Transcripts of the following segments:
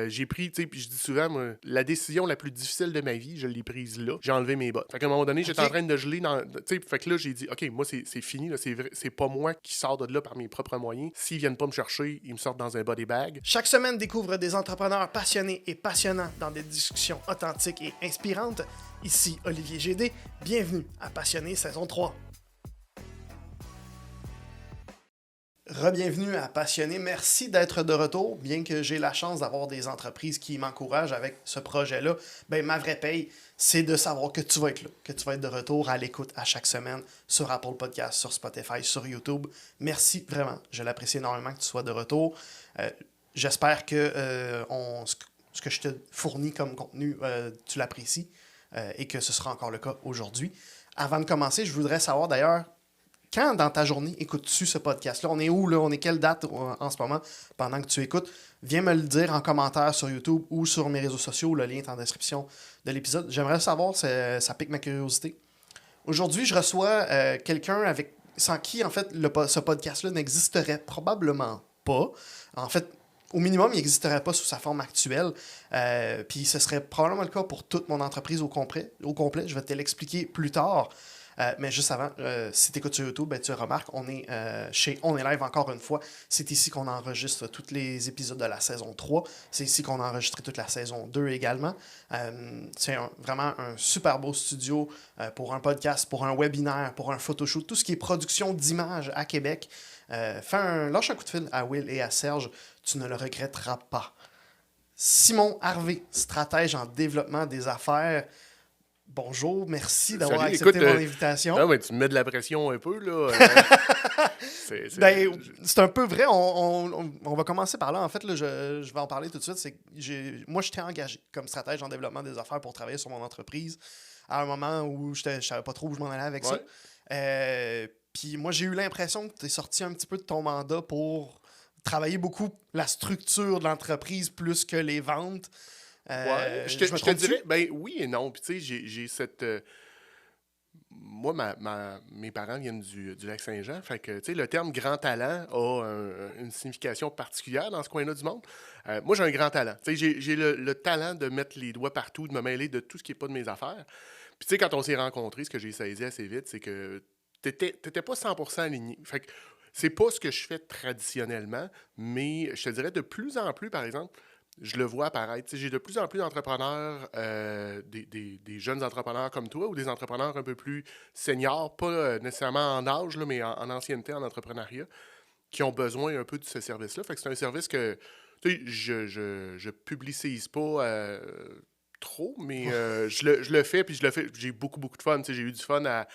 J'ai pris, tu sais, puis je dis souvent, moi, la décision la plus difficile de ma vie, je l'ai prise là. J'ai enlevé mes bottes. Fait qu'à un moment donné, j'étais en train de geler tu sais, fait que là, j'ai dit, OK, moi, c'est fini, là, c'est pas moi qui sors de là par mes propres moyens. S'ils viennent pas me chercher, ils me sortent dans un body bag. Chaque semaine, découvre des entrepreneurs passionnés et passionnants dans des discussions authentiques et inspirantes. Ici Olivier Gédé, bienvenue à Passionné saison 3. Re-bienvenue à Passionné, merci d'être de retour. Bien que j'ai la chance d'avoir des entreprises qui m'encouragent avec ce projet-là, ben ma vraie paye, c'est de savoir que tu vas être là, que tu vas être de retour à l'écoute à chaque semaine sur Apple Podcasts, sur Spotify, sur YouTube. Merci vraiment, je l'apprécie énormément que tu sois de retour. J'espère que ce que je te fournis comme contenu, tu l'apprécies et que ce sera encore le cas aujourd'hui. Avant de commencer, je voudrais savoir d'ailleurs, quand dans ta journée écoutes-tu ce podcast-là? On est où, là? On est quelle date en ce moment pendant que tu écoutes? Viens me le dire en commentaire sur YouTube ou sur mes réseaux sociaux. Le lien est en description de l'épisode. J'aimerais savoir, ça pique ma curiosité. Aujourd'hui, je reçois quelqu'un sans qui, en fait, ce podcast-là n'existerait probablement pas. En fait, au minimum, il n'existerait pas sous sa forme actuelle. Puis ce serait probablement le cas pour toute mon entreprise au complet. Je vais te l'expliquer plus tard. Mais juste avant, si tu écoutes sur YouTube, ben, tu remarques, on est chez On est Live encore une fois. C'est ici qu'on enregistre tous les épisodes de la saison 3. C'est ici qu'on a enregistré toute la saison 2 également. C'est vraiment un super beau studio pour un podcast, pour un webinaire, pour un photoshoot, tout ce qui est production d'images à Québec. Lâche un coup de fil à Will et à Serge, tu ne le regretteras pas. Simon Harvey, stratège en développement des affaires. Bonjour, merci d'avoir accepté mon invitation. Non, mais tu me mets de la pression un peu, là. C'est un peu vrai. On va commencer par là. En fait, là, je vais en parler tout de suite. Moi, j'étais engagé comme stratège en développement des affaires pour travailler sur mon entreprise à un moment où je ne savais pas trop où je m'en allais avec ça. Puis moi, j'ai eu l'impression que tu es sorti un petit peu de ton mandat pour travailler beaucoup la structure de l'entreprise plus que les ventes. Je te dirais, ben oui et non. Puis tu sais, j'ai cette... Moi, mes parents viennent du Lac-Saint-Jean. Fait que, tu sais, le terme grand talent a une signification particulière dans ce coin-là du monde. Moi, j'ai un grand talent. Tu sais, j'ai le talent de mettre les doigts partout, de me mêler de tout ce qui n'est pas de mes affaires. Puis tu sais, quand on s'est rencontrés, ce que j'ai saisi assez vite, c'est que t'étais pas 100% aligné. Fait que c'est pas ce que je fais traditionnellement, mais je te dirais de plus en plus, par exemple, je le vois apparaître. T'sais, j'ai de plus en plus d'entrepreneurs, des jeunes entrepreneurs comme toi ou des entrepreneurs un peu plus seniors, pas nécessairement en âge, là, mais en ancienneté en entrepreneuriat, qui ont besoin un peu de ce service-là. Fait que c'est un service que je publicise pas trop, mais je le fais, puis je le fais. J'ai beaucoup de fun. T'sais, j'ai eu du fun à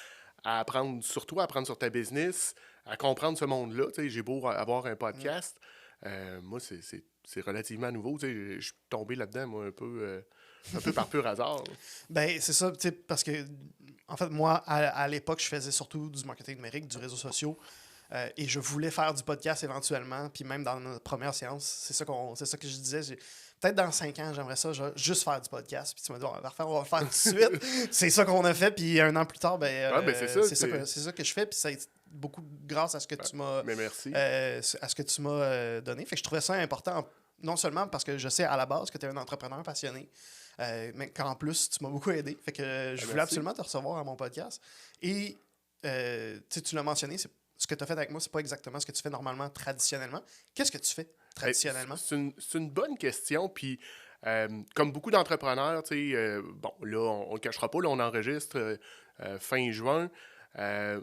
apprendre sur toi, à apprendre sur ta business, à comprendre ce monde-là. T'sais, j'ai beau avoir un podcast. Moi, c'est relativement nouveau. Je suis tombé là-dedans, moi, un peu par pur hasard. Ben, c'est ça, parce que, en fait, moi, à l'époque, je faisais surtout du marketing numérique, du réseau social, et je voulais faire du podcast éventuellement, puis même dans notre première séance, c'est ça que je disais. Peut-être dans 5 ans, j'aimerais ça, juste faire du podcast. Puis tu m'as dit, on va le faire tout de suite. C'est ça qu'on a fait, puis un an plus tard, c'est ça que je fais, puis c'est beaucoup grâce à ce que tu m'as merci. À ce que tu m'as donné. Fait que je trouvais ça important, non seulement parce que je sais à la base que tu es un entrepreneur passionné, mais qu'en plus, tu m'as beaucoup aidé. Fait que je voulais absolument te recevoir à mon podcast. Et tu l'as mentionné, ce que tu as fait avec moi, c'est pas exactement ce que tu fais normalement, traditionnellement. Qu'est-ce que tu fais traditionnellement? C'est une bonne question. Puis, comme beaucoup d'entrepreneurs, bon, là, on ne le cachera pas, là, on enregistre fin juin.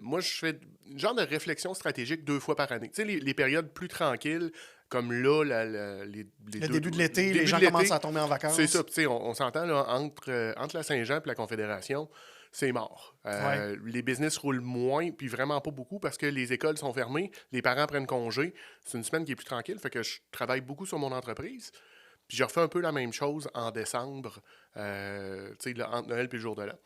Moi, je fais une genre de réflexion stratégique 2 fois par année. Tu sais, les périodes plus tranquilles, comme là, le début de l'été, les gens commencent à tomber en vacances. C'est ça. Tu sais, on s'entend, là, entre la Saint-Jean et la Confédération, c'est mort. Les business roulent moins, puis vraiment pas beaucoup, parce que les écoles sont fermées, les parents prennent congé. C'est une semaine qui est plus tranquille, fait que je travaille beaucoup sur mon entreprise. Puis je refais un peu la même chose en décembre, tu sais, entre Noël et le jour de l'an.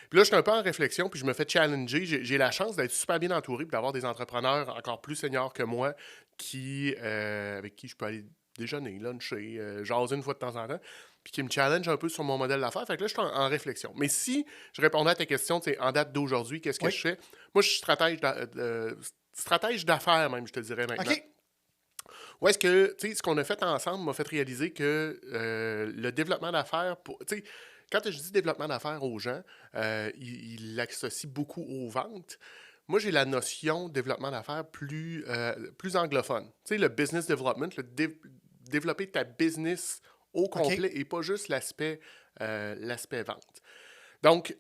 Puis là, je suis un peu en réflexion, puis je me fais challenger. J'ai la chance d'être super bien entouré, puis d'avoir des entrepreneurs encore plus seniors que moi avec qui je peux aller déjeuner, luncher, jaser une fois de temps en temps, puis qui me challenge un peu sur mon modèle d'affaires. Fait que là, je suis en réflexion. Mais si je répondais à ta question, tu sais, en date d'aujourd'hui, qu'est-ce que je fais? Moi, je suis stratège d'affaires, même, je te dirais maintenant. OK. Où est-ce que, tu sais, ce qu'on a fait ensemble m'a fait réaliser que le développement d'affaires, tu sais, quand je dis développement d'affaires aux gens, ils l'associent beaucoup aux ventes. Moi, j'ai la notion de développement d'affaires plus anglophone. Tu sais, le business development, développer ta business au complet OK. et pas juste l'aspect vente. Donc,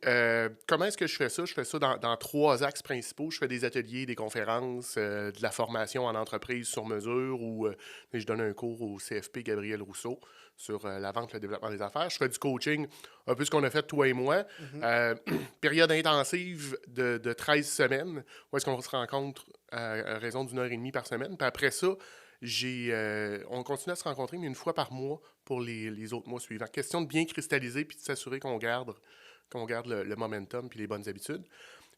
comment est-ce que je fais ça? Je fais ça dans 3 axes principaux. Je fais des ateliers, des conférences, de la formation en entreprise sur mesure ou je donne un cours au CFP Gabriel Rousseau sur la vente, le développement des affaires. Je fais du coaching, un peu ce qu'on a fait toi et moi. Mhm. Période intensive de 13 semaines, où est-ce qu'on se rencontre à raison d'1 heure et demie par semaine. Puis après ça, on continue à se rencontrer, mais une fois par mois pour les autres mois suivants. Question de bien cristalliser puis de s'assurer qu'on garde le momentum puis les bonnes habitudes.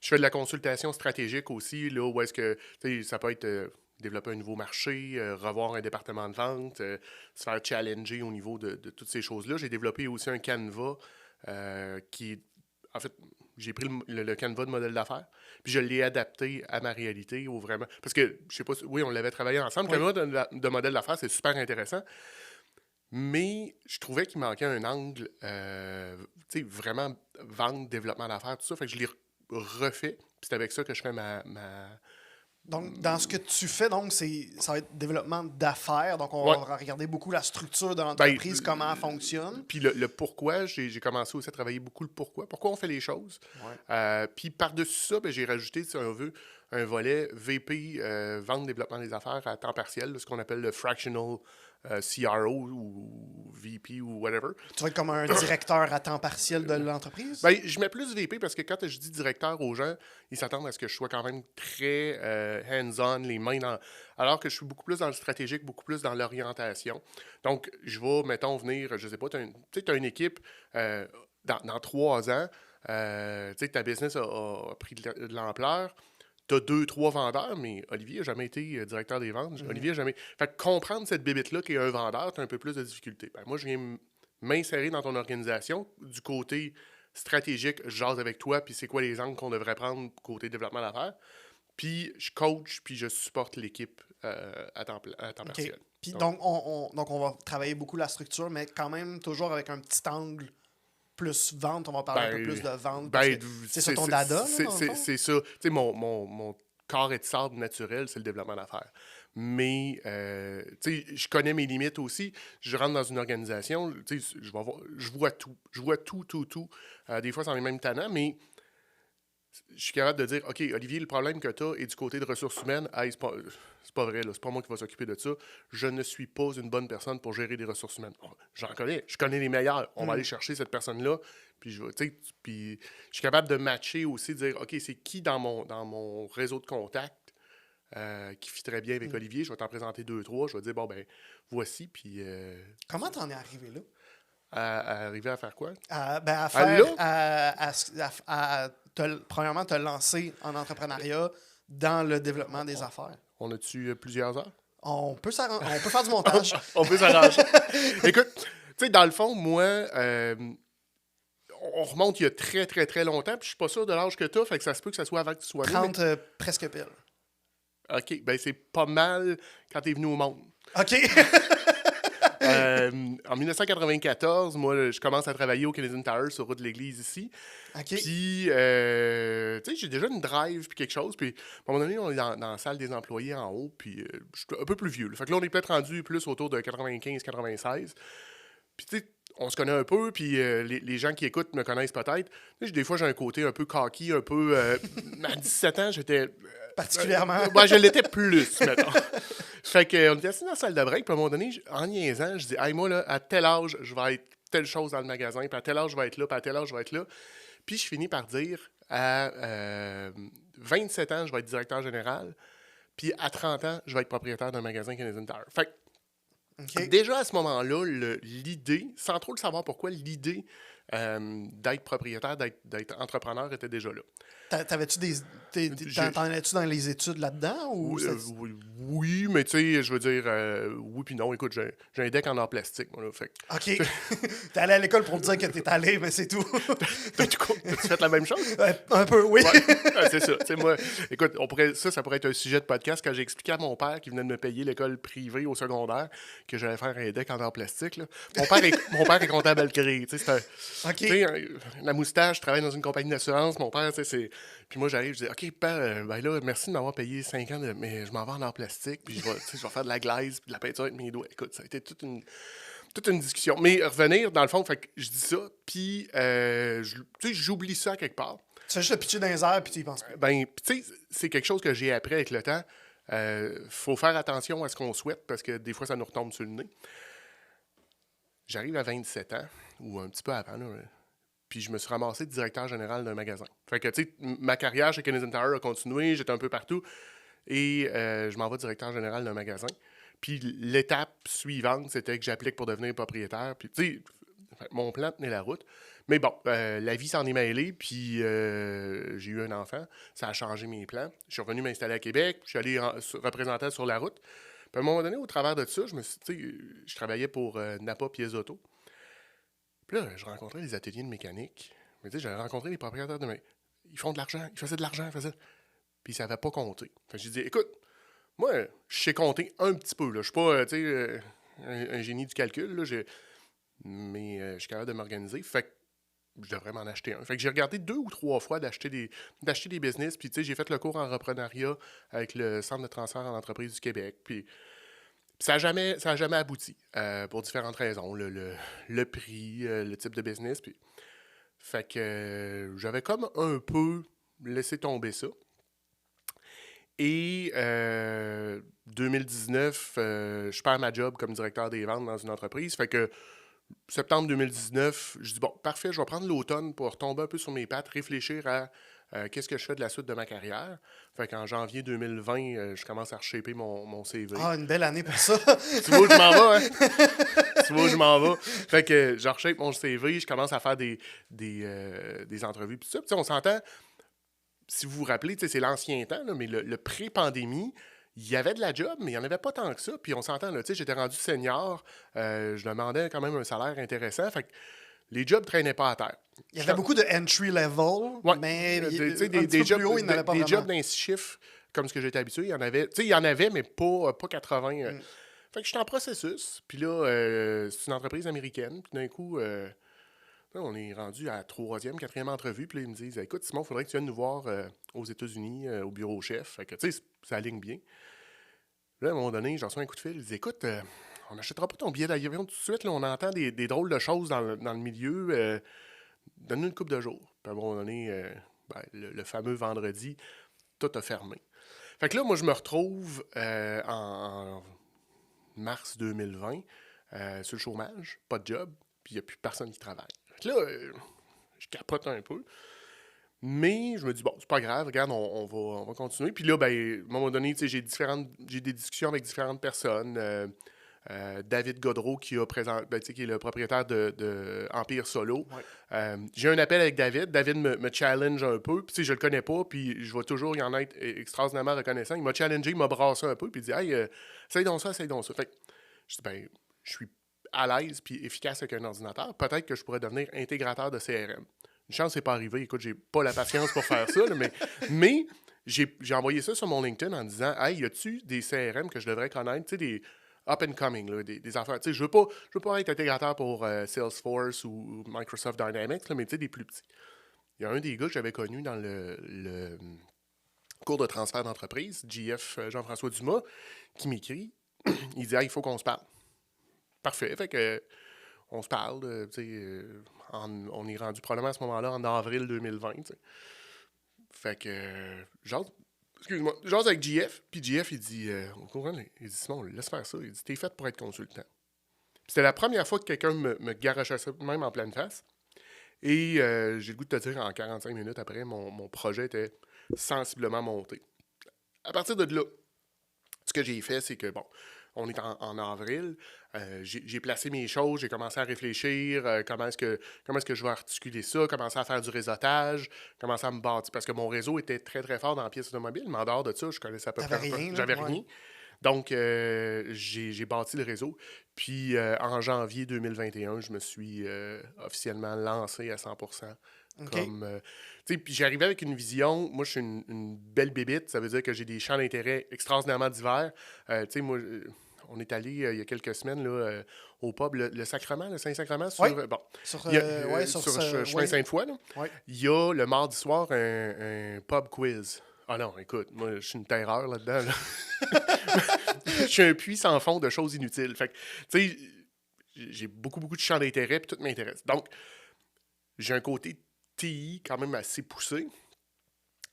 Je fais de la consultation stratégique aussi, là, où est-ce que ça peut être développer un nouveau marché, revoir un département de vente, se faire challenger au niveau de toutes ces choses-là. J'ai développé aussi un Canva qui, en fait, j'ai pris le Canva de modèle d'affaires, puis je l'ai adapté à ma réalité, ou vraiment. Parce que, je sais pas, oui, on l'avait travaillé ensemble. Oui. Canva de modèle d'affaires, c'est super intéressant. Mais je trouvais qu'il manquait un angle, tu sais, vraiment vente, développement d'affaires, tout ça. Fait que je l'ai refait. Puis c'est avec ça que je fais Donc, dans ce que tu fais, donc, ça va être développement d'affaires. Donc, on Ouais. va regarder beaucoup la structure de Ben, l'entreprise, comment elle fonctionne. puis le pourquoi, j'ai commencé aussi à travailler beaucoup le pourquoi. Pourquoi on fait les choses. Ouais. Puis par-dessus ça, ben, j'ai rajouté, si on veut, un volet VP, vente, développement des affaires à temps partiel, là, ce qu'on appelle le fractional CRO ou VP ou whatever. Tu vas être comme un directeur à temps partiel de l'entreprise? Ben, je mets plus VP parce que quand je dis directeur aux gens, ils s'attendent à ce que je sois quand même très hands-on, les mains dans... Alors que je suis beaucoup plus dans le stratégique, beaucoup plus dans l'orientation. Donc, je vais, mettons, venir, je sais pas, tu as une équipe dans 3 ans, tu sais, ta business a pris de l'ampleur. Tu as 2, 3 vendeurs, mais Olivier n'a jamais été directeur des ventes. Olivier n'a jamais... Fait que comprendre cette bébête-là qui est un vendeur, tu as un peu plus de difficulté. Ben, moi, je viens m'insérer dans ton organisation. Du côté stratégique, je jase avec toi, puis c'est quoi les angles qu'on devrait prendre côté développement d'affaires. Puis je coach, puis je supporte l'équipe à temps OK. partiel. Puis donc, on va travailler beaucoup la structure, mais quand même toujours avec un petit angle plus vente. On va parler un peu plus de vente. Parce que c'est ça ton dada, là, dans le fond? C'est ça. Tu sais, mon corps et de sable naturel, c'est le développement d'affaires. Mais, tu sais, je connais mes limites aussi. Je rentre dans une organisation, tu sais, je vois tout. Je vois tout. Des fois, c'en est même tannant, mais je suis capable de dire, OK, Olivier, le problème que tu as est du côté de ressources humaines. Hey, c'est pas vrai, là. C'est pas moi qui va s'occuper de ça. Je ne suis pas une bonne personne pour gérer des ressources humaines. J'en connais. Je connais les meilleurs. On va aller chercher cette personne-là. Puis, puis je suis capable de matcher aussi, de dire, OK, c'est qui dans mon réseau de contacts qui fitterait bien avec Olivier. Je vais t'en présenter 2, 3. Je vais dire, bon, ben, voici. Puis. Comment t'en es arrivé là? À arriver à faire quoi? À premièrement, te lancer en entrepreneuriat dans le développement des affaires. On a-tu plusieurs heures? On peut faire du montage. On peut s'arranger. Écoute, tu sais, dans le fond, moi, on remonte il y a très, très, très longtemps, puis je suis pas sûr de l'âge que tu as, fait que ça se peut que ça soit avant que tu sois né. 30, presque pile. OK, ben c'est pas mal quand tu es venu au monde. OK. En 1994, moi, je commence à travailler au Canadian Tire sur route de l'église ici. OK. Puis, tu sais, j'ai déjà une drive puis quelque chose. Puis, à un moment donné, on est dans la salle des employés en haut. Puis, je suis un peu plus vieux. Là. Fait que là, on est peut-être rendu plus autour de 95-96. Puis, tu sais, on se connaît un peu. Puis, les gens qui écoutent me connaissent peut-être. Des fois, j'ai un côté un peu cocky, un peu... à 17 ans, j'étais... Particulièrement. Je l'étais plus, mettons. Fait qu'on était assis dans la salle de break, puis à un moment donné, en niaisant, je dis, hey, moi, là, à tel âge, je vais être telle chose dans le magasin, puis à tel âge, je vais être là, puis à tel âge, je vais être là. Puis je finis par dire, à 27 ans, je vais être directeur général, puis à 30 ans, je vais être propriétaire d'un magasin Canadian Tire. Fait que, OK. déjà à ce moment-là, l'idée, sans trop le savoir pourquoi, l'idée d'être propriétaire, d'être entrepreneur était déjà là. T'avais-tu t'en es-tu dans les études là-dedans? Ou oui, mais tu sais, je veux dire, oui puis non. Écoute, j'ai un deck en art plastique, moi, là, fait OK. T'es allé à l'école pour dire que t'es allé, mais c'est tout. T'as-tu fait la même chose? Un peu, oui. Ouais, c'est ça. Tu sais, moi, écoute, ça pourrait être un sujet de podcast quand j'ai expliqué à mon père qui venait de me payer l'école privée au secondaire que j'allais faire un deck en art plastique. Là. Mon père est comptable à le créer. Tu sais, OK. La moustache, je travaille dans une compagnie d'assurance. Mon père, tu sais, c'est. Puis moi, j'arrive, je dis, OK, père, ben là, merci de m'avoir payé 5 ans, mais je m'en vais en art plastique, puis je vais faire de la glaise, puis de la peinture avec mes doigts. Écoute, ça a été toute une discussion. Mais revenir, dans le fond, fait que je dis ça, puis tu sais, j'oublie ça quelque part. Tu fais juste le pitcher dans les airs, puis tu y penses pas. Ben, tu sais, c'est quelque chose que j'ai appris avec le temps. Faut faire attention à ce qu'on souhaite, parce que des fois, ça nous retombe sur le nez. J'arrive à 27 ans, ou un petit peu avant, là, puis je me suis ramassé directeur général d'un magasin. Fait que, tu sais, ma carrière chez Canadian Tire a continué, j'étais un peu partout, et je m'en vais directeur général d'un magasin. Puis l'étape suivante, c'était que j'applique pour devenir propriétaire. Puis, tu sais, mon plan tenait la route. Mais bon, la vie s'en est mêlée, puis j'ai eu un enfant. Ça a changé mes plans. Je suis revenu m'installer à Québec, je suis allé représenter sur la route. Puis à un moment donné, au travers de ça, je travaillais pour Napa Pièces Auto. Puis là, je rencontrais les ateliers de mécanique. Mais tu sais, j'avais rencontré les propriétaires de ils font de l'argent, ils faisaient de l'argent, Puis ils ne savaient pas compter. Fait que j'ai dit, écoute, moi, je sais compter un petit peu. Là. Je ne suis pas un génie du calcul, là, mais je suis capable de m'organiser. Fait que je devrais m'en acheter un. Fait que j'ai regardé 2 ou 3 fois d'acheter des business. Puis j'ai fait le cours en entrepreneuriat avec le Centre de transfert en entreprise du Québec. Puis ça n'a jamais abouti pour différentes raisons. Le prix, le type de business. Puis, fait que j'avais comme un peu laissé tomber ça. Et 2019, je perds ma job comme directeur des ventes dans une entreprise. Fait que septembre 2019, je dis bon, parfait, je vais prendre l'automne pour retomber un peu sur mes pattes, réfléchir à qu'est-ce que je fais de la suite de ma carrière. Fait qu'en janvier 2020, je commence à reshaper mon CV. Ah, une belle année pour ça. Tu vois où je m'en vais, hein? Tu vois où je m'en vais. Fait que je reshape mon CV, je commence à faire des entrevues. Puis ça, on s'entend, si vous vous rappelez, c'est l'ancien temps, là, mais le pré-pandémie, il y avait de la job, mais il n'y en avait pas tant que ça. Puis on s'entend, là, j'étais rendu senior, je demandais quand même un salaire intéressant. Fait que les jobs ne traînaient pas à terre. Il y avait beaucoup de entry level, mais des jobs, plus haut, il n'en avait pas des jobs d'un 6 chiffres, comme ce que j'étais habitué. Il y en avait, mais pas 80. Fait que je suis en processus. Puis là, c'est une entreprise américaine. Puis d'un coup, on est rendu à 3e, 4e entrevue. Puis là, ils me disent, écoute, Simon, il faudrait que tu viennes nous voir aux États-Unis, au bureau chef. Fait que, tu sais, ça aligne bien. Là, à un moment donné, j'en reçois un coup de fil. Ils disent, écoute, on n'achètera pas ton billet d'avion tout de suite. Là, on entend des drôles de choses dans le milieu. Donne-nous une couple de jours. Puis à un moment donné, le fameux vendredi, tout a fermé. Fait que là, moi, je me retrouve en mars 2020 sur le chômage, pas de job, puis il n'y a plus personne qui travaille. Fait que là, je capote un peu. Mais je me dis, bon, c'est pas grave, regarde, on va continuer. Puis là, à un moment donné, j'ai des discussions avec différentes personnes. David Godreau, qui est le propriétaire de Empire Solo. Ouais. J'ai un appel avec David. David me challenge un peu. Puis je le connais pas, puis je vais toujours y en être extraordinairement reconnaissant. Il m'a challengé, il m'a brassé un peu, puis il dit, hey, essaye donc ça. Fait que je dis, je suis à l'aise puis efficace avec un ordinateur. Peut-être que je pourrais devenir intégrateur de CRM. Une chance, c'est pas arrivé. Écoute, j'ai pas la patience pour faire ça, là, mais j'ai envoyé ça sur mon LinkedIn en disant, hey, y a-tu des CRM que je devrais connaître, tu sais, des up and coming, là, des affaires. Tu sais, je veux pas être intégrateur pour Salesforce ou Microsoft Dynamics, là, mais tu sais, des plus petits. Il y a un des gars que j'avais connu dans le cours de transfert d'entreprise, JF Jean-François Dumas, qui m'écrit. Il dit, il faut qu'on se parle. Parfait. Fait que on se parle. On est rendu probablement à ce moment-là en avril 2020. T'sais. Fait que excuse-moi, j'ose avec JF, puis JF, il dit, il dit, Simon, laisse faire ça. Il dit, t'es fait pour être consultant. Puis c'était la première fois que quelqu'un me garochait ça, même en pleine face. Et j'ai le goût de te dire, en 45 minutes après, mon projet était sensiblement monté. À partir de là, ce que j'ai fait, c'est que, bon, on est en avril. J'ai placé mes choses, j'ai commencé à réfléchir, comment est-ce que je vais articuler ça, commencer à faire du réseautage, commencer à me bâtir. Parce que mon réseau était très, très fort dans la pièce automobile, mais en dehors de ça, je connaissais à peu près Rien, j'avais là, rien. Donc, j'ai bâti le réseau. Puis, en janvier 2021, je me suis officiellement lancé à 100%. OK. Puis j'arrivais avec une vision. Moi, je suis une belle bébite. Ça veut dire que j'ai des champs d'intérêt extraordinairement divers. Moi, on est allé il y a quelques semaines là, au pub, le Sacrement, le Saint-Sacrement, Oui. bon, Sur, sur chemin ouais. Sainte-Foy. Là. Ouais. Il y a le mardi soir un pub quiz. Ah non, écoute, moi, je suis une terreur là-dedans. Là. Je suis un puits sans fond de choses inutiles. Fait que, tu sais, j'ai beaucoup, beaucoup de champs d'intérêt, puis tout m'intéresse. Donc, j'ai un côté TI quand même assez poussé.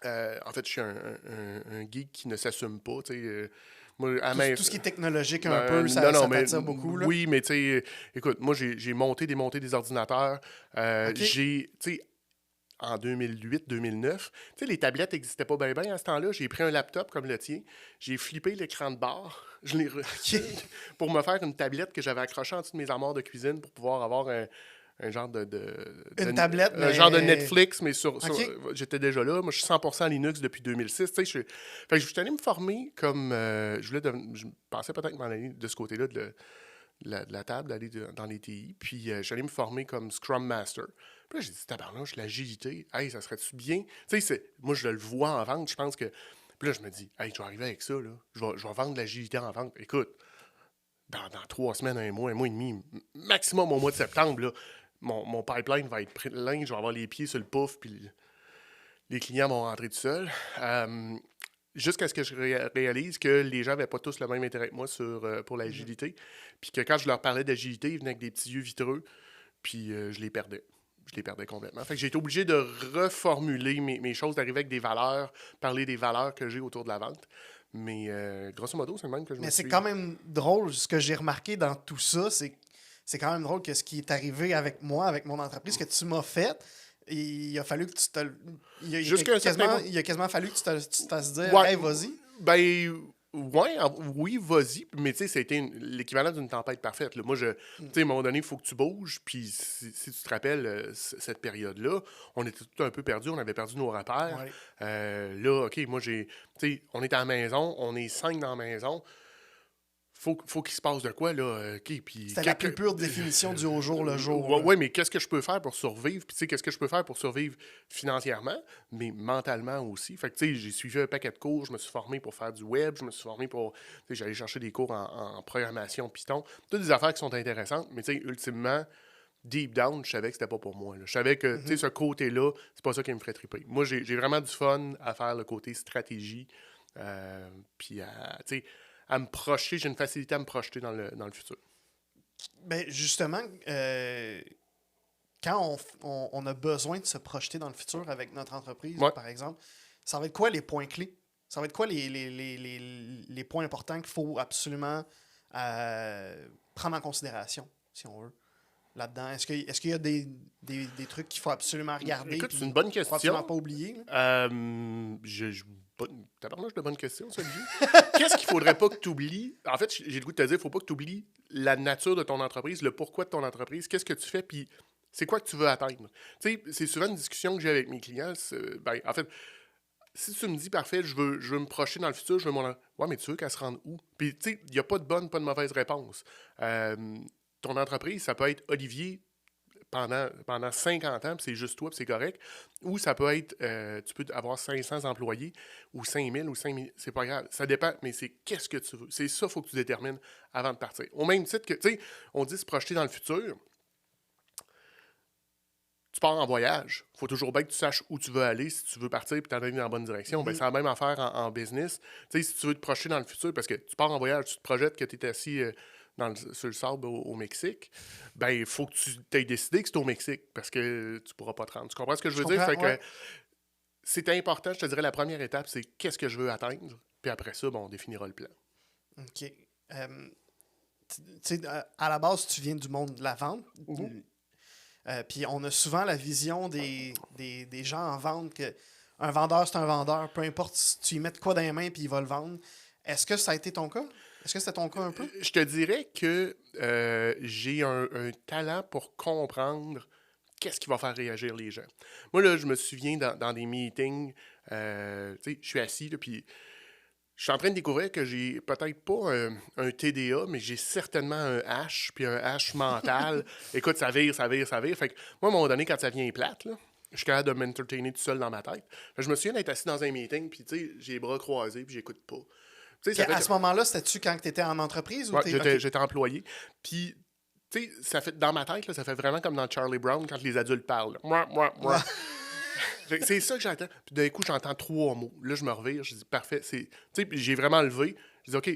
En fait, je suis un geek qui ne s'assume pas. Moi, Tout ce qui est technologique un peu, ça t'attire beaucoup. Là. Oui, mais tu sais, écoute, moi, j'ai monté, démonté des ordinateurs. OK. Tu sais, en 2008-2009, tu sais, les tablettes n'existaient pas bien à ce temps-là. J'ai pris un laptop comme le tien, j'ai flippé l'écran de barre, je l'ai pour me faire une tablette que j'avais accrochée en dessous de mes armoires de cuisine pour pouvoir avoir un genre une tablette, un genre de Netflix, mais OK. j'étais déjà là. Moi, je suis 100% Linux depuis 2006. Tu sais, fait que je suis allé me former comme... je pensais peut-être m'en aller de ce côté-là de la table, d'aller dans les TI. Puis, je suis allé me former comme Scrum Master. Puis là, j'ai dit, tabarnouche, l'agilité, hey, ça serait-tu bien? Tu sais, moi, je le vois en vente. Je pense que... Puis là, je me dis, hey, je vais arriver avec ça, là. Je vais vendre l'agilité en vente. Écoute, dans 3 semaines, un mois et demi, maximum au mois de septembre, là, mon pipeline va être plein, je vais avoir les pieds sur le pouf, puis les clients vont rentrer tout seuls. Jusqu'à ce que je réalise que les gens n'avaient pas tous le même intérêt que moi pour l'agilité, puis que quand je leur parlais d'agilité, ils venaient avec des petits yeux vitreux, puis je les perdais. Je les perdais complètement. Fait que j'ai été obligé de reformuler mes choses, d'arriver avec des valeurs, parler des valeurs que j'ai autour de la vente. Mais grosso modo, c'est le même que je me Mais c'est suis... quand même drôle. Ce que j'ai remarqué dans tout ça, c'est quand même drôle que ce qui est arrivé avec moi, avec mon entreprise, que tu m'as fait, il a fallu que tu te... Il a quasiment fallu que tu te fasses dire Ouais, hey, vas-y. Ben, oui, vas-y. Mais tu sais, c'était l'équivalent d'une tempête parfaite. Là. Moi, tu sais, à un moment donné, il faut que tu bouges. Puis si tu te rappelles, cette période-là, on était tout un peu perdus. On avait perdu nos repères. Ouais. Là, OK, moi, tu sais, on est à la maison. On est 5 dans la maison. Faut qu'il se passe de quoi, là? OK, puis... C'était la plus pure définition du au jour le jour. Oui, mais qu'est-ce que je peux faire pour survivre? Puis, tu sais, qu'est-ce que je peux faire pour survivre financièrement, mais mentalement aussi? Fait que, tu sais, j'ai suivi un paquet de cours, je me suis formé pour faire du web, je me suis formé pour... Tu sais, j'allais chercher des cours en programmation Python. Toutes des affaires qui sont intéressantes, mais, tu sais, ultimement, deep down, je savais que c'était pas pour moi. Là. Je savais que, tu sais, ce côté-là, c'est pas ça qui me ferait triper. Moi, j'ai vraiment du fun à faire le côté stratégie, puis, tu sais, à me projeter, j'ai une facilité à me projeter dans le futur. Ben, justement, quand on a besoin de se projeter dans le futur avec notre entreprise, par exemple, ça va être quoi les points clés? Ça va être quoi les points importants qu'il faut absolument prendre en considération, si on veut, là-dedans? Est-ce qu'il y a des trucs qu'il faut absolument regarder? Écoute, c'est une bonne question. Faut absolument pas oublier. Tabarnouche de bonne question, ça, Olivier. Qu'est-ce qu'il faudrait pas que tu oublies? En fait, j'ai le goût de te dire, il faut pas que tu oublies la nature de ton entreprise, le pourquoi de ton entreprise, qu'est-ce que tu fais, puis c'est quoi que tu veux atteindre. Tu sais, c'est souvent une discussion que j'ai avec mes clients. Ben, en fait, si tu me dis, parfait, je veux me projeter dans le futur, je veux mon... Ouais, mais tu veux qu'elle se rende où? Puis, tu sais, il n'y a pas de bonne, pas de mauvaise réponse. Ton entreprise, ça peut être Olivier pendant 50 ans, puis c'est juste toi, puis c'est correct. Ou ça peut être, tu peux avoir 500 employés, ou 5000, ou 5000, c'est pas grave. Ça dépend, mais c'est qu'est-ce que tu veux. C'est ça qu'il faut que tu détermines avant de partir. Au même titre que, tu sais, on dit se projeter dans le futur. Tu pars en voyage. Il faut toujours bien que tu saches où tu veux aller si tu veux partir et t'en aller dans la bonne direction. Ben, c'est la même affaire en business. Tu sais, si tu veux te projeter dans le futur, parce que tu pars en voyage, tu te projettes que tu es assis sur le sable au Mexique, ben il faut que tu aies décidé que c'est au Mexique parce que tu pourras pas te rendre. Tu comprends ce que je veux dire? Fait que c'est important, je te dirais, la première étape, c'est qu'est-ce que je veux atteindre, puis après ça, on définira le plan. OK. À la base, tu viens du monde de la vente. Puis on a souvent la vision des gens en vente que un vendeur, c'est un vendeur. Peu importe si tu y mets de quoi dans les mains puis il va le vendre. Est-ce que ça a été ton cas? Est-ce que c'était ton cas un peu? Je te dirais que j'ai un talent pour comprendre qu'est-ce qui va faire réagir les gens. Moi, là, je me souviens dans des meetings, tu sais, je suis assis, là, puis je suis en train de découvrir que j'ai peut-être pas un TDA, mais j'ai certainement un H, puis un H mental. Écoute, ça vire, ça vire, ça vire. Fait que moi, à un moment donné, quand ça vient plate, là, je suis capable de m'entertainer tout seul dans ma tête. Fait que je me souviens d'être assis dans un meeting, puis tu sais, j'ai les bras croisés, puis j'écoute pas. Tu sais, ça fait À ce moment-là, c'était-tu quand tu étais en entreprise ou ouais, t'es. j'étais employé. Puis, tu sais, ça fait, dans ma tête, là, ça fait vraiment comme dans Charlie Brown quand les adultes parlent. Moi, moi, moi. C'est ça que j'entends. Puis d'un coup, j'entends 3 mots. Là, je me revire. Je dis, parfait. Tu sais, puis j'ai vraiment levé. Je dis, OK,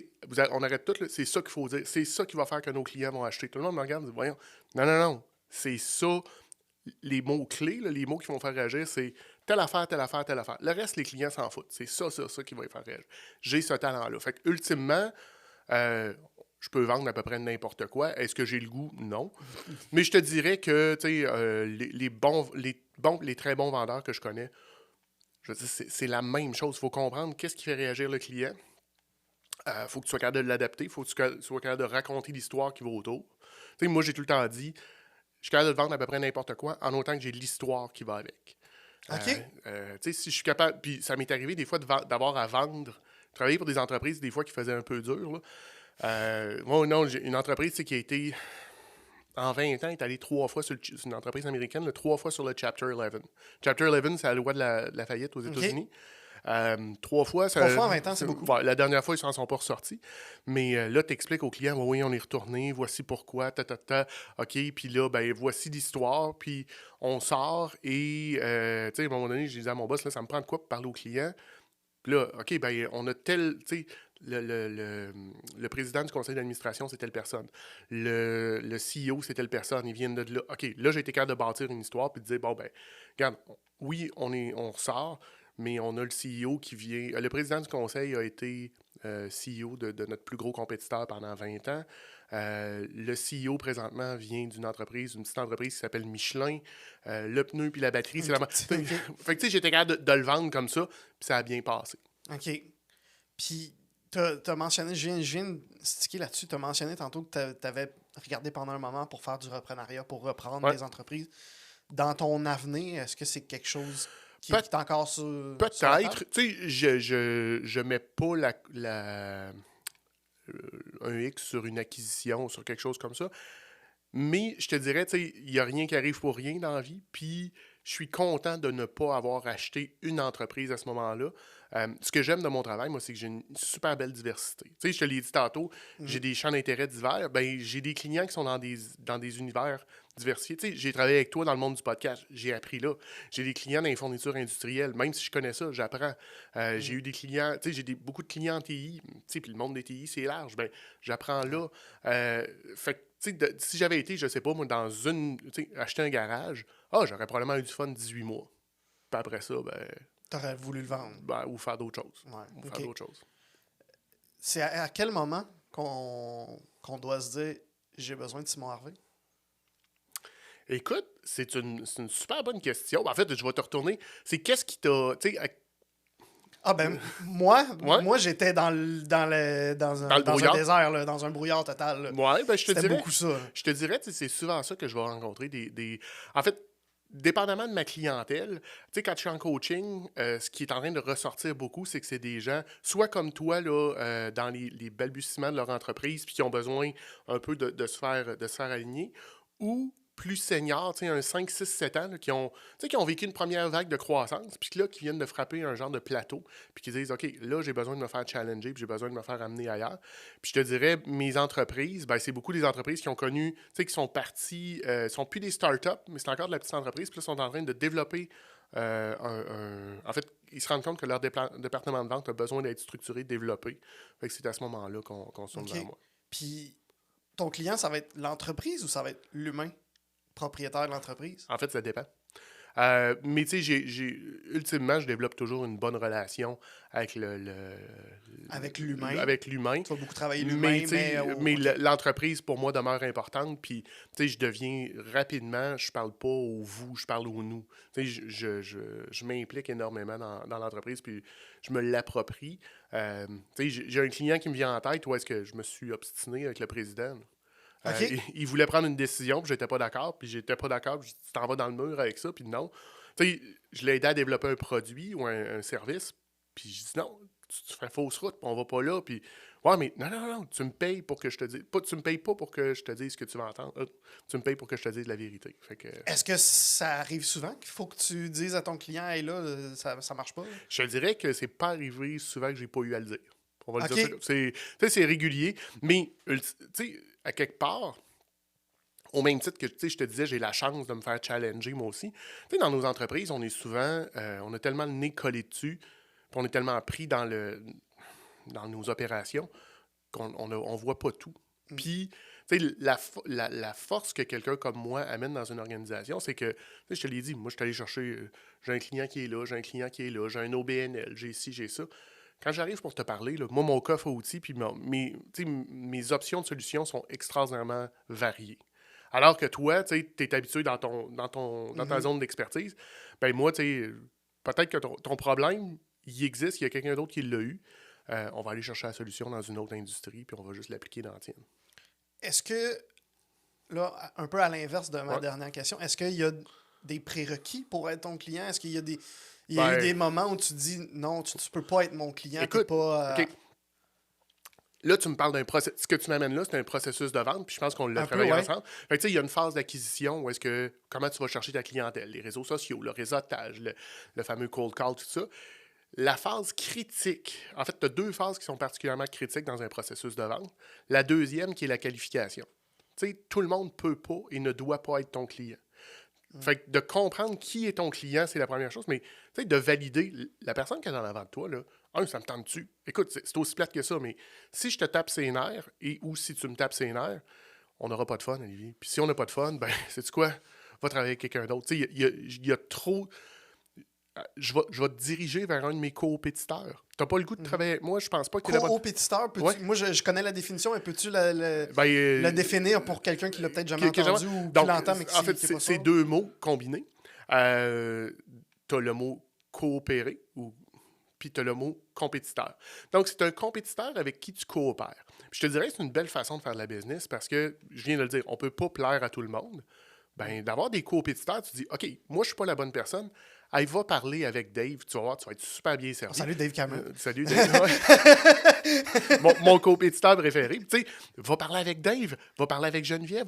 on arrête tout. Là. C'est ça qu'il faut dire. C'est ça qui va faire que nos clients vont acheter. Tout le monde me regarde et dit, voyons. Non, non, non. C'est ça. Les mots-clés, là, les mots qui vont faire réagir, c'est telle affaire, telle affaire, telle affaire. Le reste, les clients s'en foutent. C'est ça qui va les faire réagir. J'ai ce talent-là. Fait que, ultimement, je peux vendre à peu près n'importe quoi. Est-ce que j'ai le goût? Non. Mais je te dirais que, tu sais, les très bons vendeurs que je connais, je veux dire, c'est la même chose. Il faut comprendre qu'est-ce qui fait réagir le client. Il faut que tu sois capable de l'adapter. Il faut que tu sois capable de raconter l'histoire qui va autour. Tu sais, moi, j'ai tout le temps dit, je suis capable de vendre à peu près n'importe quoi en autant que j'ai l'histoire qui va avec. OK. Tu sais, si je suis capable... Puis ça m'est arrivé des fois d'avoir à vendre, travailler pour des entreprises des fois qui faisaient un peu dur, là. Moi, non, j'ai une entreprise qui a été, en 20 ans, est allée 3 fois c'est une entreprise américaine, là, 3 fois sur le Chapter 11. Chapter 11, c'est la loi de la faillite aux États-Unis. 3 fois, ça, 3 fois en 20 ans, c'est beaucoup. Ouais, la dernière fois, ils s'en sont pas ressortis. Mais là, tu expliques aux clients, oui, on est retourné, voici pourquoi, OK, puis là, ben voici l'histoire, puis on sort et, tu sais, à un moment donné, je disais à mon boss, là, ça me prend de quoi pour parler aux clients? Puis là, OK, ben on a tel, tu sais, le président du conseil d'administration, c'est telle personne. Le CEO, c'est telle personne. Ils viennent de là. OK, là, j'ai été capable de bâtir une histoire puis de dire, bon, ben, regarde, oui, on ressort, mais on a le CEO qui vient. Le président du conseil a été CEO de notre plus gros compétiteur pendant 20 ans. Le CEO, présentement, vient d'une entreprise, une petite entreprise qui s'appelle Michelin. Le pneu puis la batterie, c'est la... Fait que, tu sais, j'étais capable de le vendre comme ça, puis ça a bien passé. OK. Puis, t'as mentionné, je viens de sticker là-dessus, t'as mentionné tantôt que t'avais regardé pendant un moment pour faire du reprenariat, pour reprendre des entreprises. Dans ton avenir, est-ce que c'est quelque chose qui est encore sur peut-être. Tu sais, je mets pas un X sur une acquisition, sur quelque chose comme ça. Mais je te dirais, tu sais, il n'y a rien qui arrive pour rien dans la vie. Puis je suis content de ne pas avoir acheté une entreprise à ce moment-là. Ce que j'aime de mon travail, moi, c'est que j'ai une super belle diversité. Tu sais, je te l'ai dit tantôt, j'ai des champs d'intérêt divers. Ben, j'ai des clients qui sont dans des univers diversifiés. Tu sais, j'ai travaillé avec toi dans le monde du podcast. J'ai appris là. J'ai des clients dans les fournitures industrielles. Même si je connais ça, j'apprends. J'ai eu des clients, tu sais, beaucoup de clients en TI. Tu sais, puis le monde des TI, c'est large. Ben, j'apprends là. Fait que, tu sais, si j'avais été, je sais pas, moi, dans acheter un garage, j'aurais probablement eu du fun 18 mois. Puis après ça, ben... T'aurais voulu le vendre. Ben, ou faire d'autres choses. Ouais, faire d'autres choses. C'est à quel moment qu'on doit se dire j'ai besoin de Simon Harvey? Écoute, c'est une super bonne question. En fait, je vais te retourner. C'est qu'est-ce qui t'a... Ah ben, moi j'étais dans un désert, là, dans un brouillard total. Là. Ouais, ben je te dirais... beaucoup ça. Là. Je te dirais, c'est souvent ça que je vais rencontrer En fait, dépendamment de ma clientèle, tu sais, quand je suis en coaching, ce qui est en train de ressortir beaucoup, c'est que c'est des gens, soit comme toi, là, dans les balbutiements de leur entreprise, puis qui ont besoin un peu de se faire aligner, ou plus seniors, tu sais, un 5, 6, 7 ans, là, qui ont vécu une première vague de croissance, puis là, qui viennent de frapper un genre de plateau, puis qui disent, OK, là, j'ai besoin de me faire challenger, puis j'ai besoin de me faire amener ailleurs. Puis je te dirais, mes entreprises, ben, c'est beaucoup des entreprises qui ont connu, tu sais, qui sont parties, sont plus des startups, mais c'est encore de la petite entreprise, puis là, sont en train de développer en fait, ils se rendent compte que leur département de vente a besoin d'être structuré, développé. Fait que c'est à ce moment-là qu'on se tourne vers moi. Puis, ton client, ça va être l'entreprise ou ça va être l'humain? Propriétaire de l'entreprise? En fait, ça dépend. Mais tu sais, ultimement, je développe toujours une bonne relation avec Avec l'humain. avec l'humain. Tu vas beaucoup travailler Mais, l'humain, mais OK. l'entreprise, pour moi, demeure importante. Puis, tu sais, je deviens rapidement, je parle pas au vous, je parle au nous. Tu sais, je m'implique énormément dans l'entreprise, puis je me l'approprie. Tu sais, j'ai un client qui me vient en tête où est-ce que je me suis obstiné avec le président. OK. Il voulait prendre une décision, puis j'étais pas d'accord, puis j'étais pas d'accord, puis tu t'en vas dans le mur avec ça, puis non. Tu sais, je l'ai aidé à développer un produit ou un service, puis je dis non, tu fais fausse route, puis on va pas là, puis ouais, mais non, tu me payes pour que je te dise, pas, tu me payes pas pour que je te dise ce que tu vas entendre, tu me payes pour que je te dise la vérité. Fait que, Est-ce que ça arrive souvent qu'il faut que tu dises à ton client, hey là, ça marche pas? je te dirais que c'est pas arrivé souvent que j'ai pas eu à le dire. On va le OK. dire ça. C'est régulier, mais tu sais, à quelque part, au même titre que je te disais, j'ai la chance de me faire challenger moi aussi. Tu sais, dans nos entreprises, on est souvent, on a tellement le nez collé dessus, puis on est tellement pris dans nos opérations qu'on voit pas tout. Puis, tu sais, la force que quelqu'un comme moi amène dans une organisation, c'est que, tu sais, je te l'ai dit, moi, je suis allé chercher, j'ai un client qui est là, j'ai un client qui est là, j'ai un OBNL, j'ai ci, j'ai ça. Quand j'arrive pour te parler, là, moi, mon coffre à outils, puis tu sais, mes options de solutions sont extraordinairement variées. Alors que toi, tu es habitué dans ta zone d'expertise. Ben moi, tu sais, peut-être que ton problème, il existe, il y a quelqu'un d'autre qui l'a eu. On va aller chercher la solution dans une autre industrie, puis on va juste l'appliquer dans la tienne. Est-ce que, là, un peu à l'inverse de ma Ouais. dernière question, est-ce qu'il y a des prérequis pour être ton client? Est-ce qu'il y a il y a eu Ben, des moments où tu dis non, tu peux pas être mon client, t'es écoute, pas OK. Là, tu me parles d'un processus. Ce que tu m'amènes là, c'est un processus de vente, puis je pense qu'on l'a un peu, travaillé ouais. ensemble. Fait que, tu sais, il y a une phase d'acquisition où est-ce que, comment tu vas chercher ta clientèle, les réseaux sociaux, le réseautage, le fameux cold call, tout ça. La phase critique, en fait, tu as deux phases qui sont particulièrement critiques dans un processus de vente. La deuxième, qui est la qualification. Tu sais, tout le monde peut pas et ne doit pas être ton client. Fait que de comprendre qui est ton client, c'est la première chose, mais tu sais, de valider la personne qui est en avant de toi, là, ça me tente dessus. Écoute, c'est aussi plate que ça, mais si je te tape ses nerfs ou si tu me tapes ses nerfs, on n'aura pas de fun, Olivier. Puis si on n'a pas de fun, ben, sais-tu quoi? Va travailler avec quelqu'un d'autre. Tu sais, il y a trop. Je vais te diriger vers un de mes compétiteurs. Tu n'as pas le goût de travailler avec moi, je pense pas que tu es la bonne. Co-pétiteur, Ouais. moi je connais la définition, mais peux-tu la Ben, définir pour quelqu'un qui l'a peut-être jamais que entendu ou qui donc, l'entend mais en fait, qui est pas c'est sûr? deux mots combinés. Tu as le mot coopérer puis tu as le mot compétiteur. Donc, c'est un compétiteur avec qui tu coopères. Puis je te dirais que c'est une belle façon de faire de la business parce que, je viens de le dire, on ne peut pas plaire à tout le monde. Ben, d'avoir des compétiteurs, tu dis, OK, moi, je ne suis pas la bonne personne. Elle va parler avec Dave, tu vas voir, tu vas être super bien servi. Salut Dave Cameron. Salut Dave. mon compétiteur préféré. Tu sais, va parler avec Dave, va parler avec Geneviève.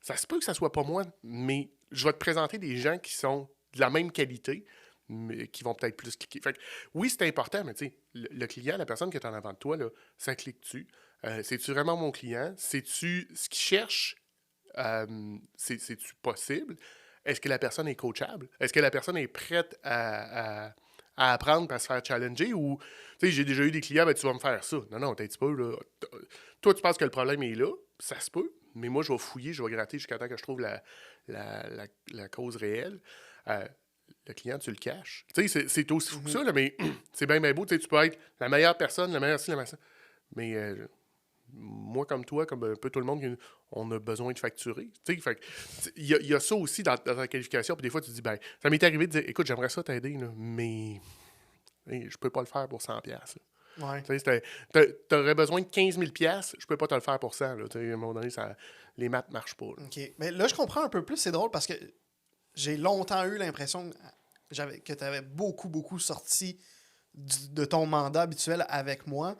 Ça se peut que ça soit pas moi, mais je vais te présenter des gens qui sont de la même qualité, mais qui vont peut-être plus cliquer. Fait que, oui, c'est important, mais tu sais, le client, la personne qui est en avant de toi, là, ça clique-tu? C'est-tu vraiment mon client? C'est-tu ce qu'il cherche? C'est-tu possible? Est-ce que la personne est coachable? Est-ce que la personne est prête à apprendre et à se faire challenger? Ou, tu sais, j'ai déjà eu des clients, ben, tu vas me faire ça. Non, t'es un petit peu, là. Toi, tu penses que le problème est là, ça se peut, mais moi, je vais fouiller, je vais gratter jusqu'à temps que je trouve la cause réelle. Le client, tu le caches. Tu sais, c'est aussi fou que ça, là, mais c'est bien beau. Tu sais, tu peux être la meilleure personne, la meilleure ci, la meilleure ça. Mais moi, comme toi, comme un peu tout le monde, on a besoin de facturer. Il y a ça aussi dans la qualification. Puis des fois, tu te dis, ben, ça m'est arrivé de dire, écoute, j'aimerais ça t'aider, là, mais je peux pas le faire pour 100$. Ouais. Tu aurais besoin de 15 000$, je peux pas te le faire pour 100. Là, à un moment donné, les maths ne marchent pas. Là. OK. Mais là, je comprends un peu plus. C'est drôle parce que j'ai longtemps eu l'impression que tu avais beaucoup sorti de ton mandat habituel avec moi.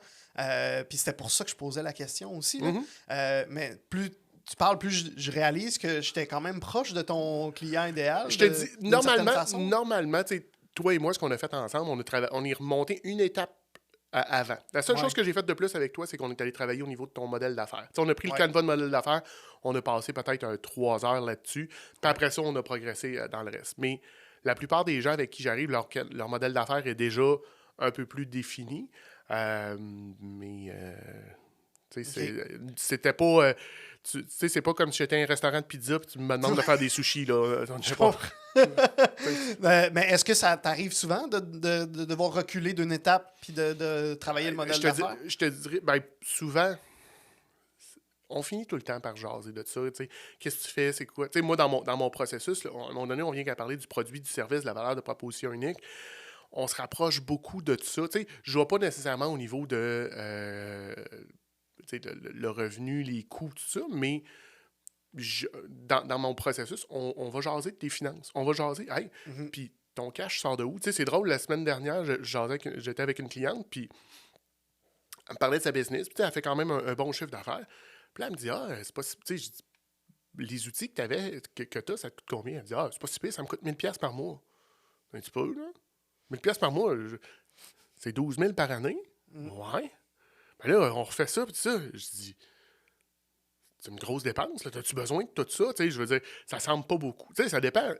Puis c'était pour ça que je posais la question aussi. Là. Mais plus tu parles, plus je réalise que j'étais quand même proche de ton client idéal. Je te dis, normalement, toi et moi, ce qu'on a fait ensemble, on est remonté une étape avant. La seule chose que j'ai faite de plus avec toi, c'est qu'on est allé travailler au niveau de ton modèle d'affaires. T'sais, on a pris le canevas de modèle d'affaires, on a passé peut-être 3 heures là-dessus, puis après ça, on a progressé dans le reste. Mais la plupart des gens avec qui j'arrive, leur modèle d'affaires est déjà un peu plus défini. C'était pas... c'est pas comme si j'étais un restaurant de pizza et tu me demandes de faire des sushis. Là. Je sais pas. Mais est-ce que ça t'arrive souvent de devoir reculer d'une étape puis de travailler le modèle d'affaires? Je te dirais, ben, souvent, on finit tout le temps par jaser de ça. Qu'est-ce que tu fais? C'est quoi? Moi, dans mon processus, là, à un moment donné, on vient qu'à parler du produit, du service, de la valeur de proposition unique. On se rapproche beaucoup de tout ça. Je ne vois pas nécessairement au niveau de le revenu, les coûts, tout ça, mais dans mon processus, on va jaser de tes finances. On va jaser, hey, puis ton cash sort de où? C'est drôle, la semaine dernière, j'étais avec une cliente, puis elle me parlait de sa business, puis elle fait quand même un bon chiffre d'affaires. Puis là, elle me dit, c'est pas si... Je dis, les outils que tu avais, que tu as, ça te coûte combien? Elle me dit, c'est pas si pire, ça me coûte 1000$ par mois. Un petit peu, là. 1000$ par mois, c'est 12 000 par année. Ouais. Ben là, on refait ça, puis ça. Je dis, c'est une grosse dépense, là. As-tu besoin de tout ça? Je veux dire, ça semble pas beaucoup. Ça dépend.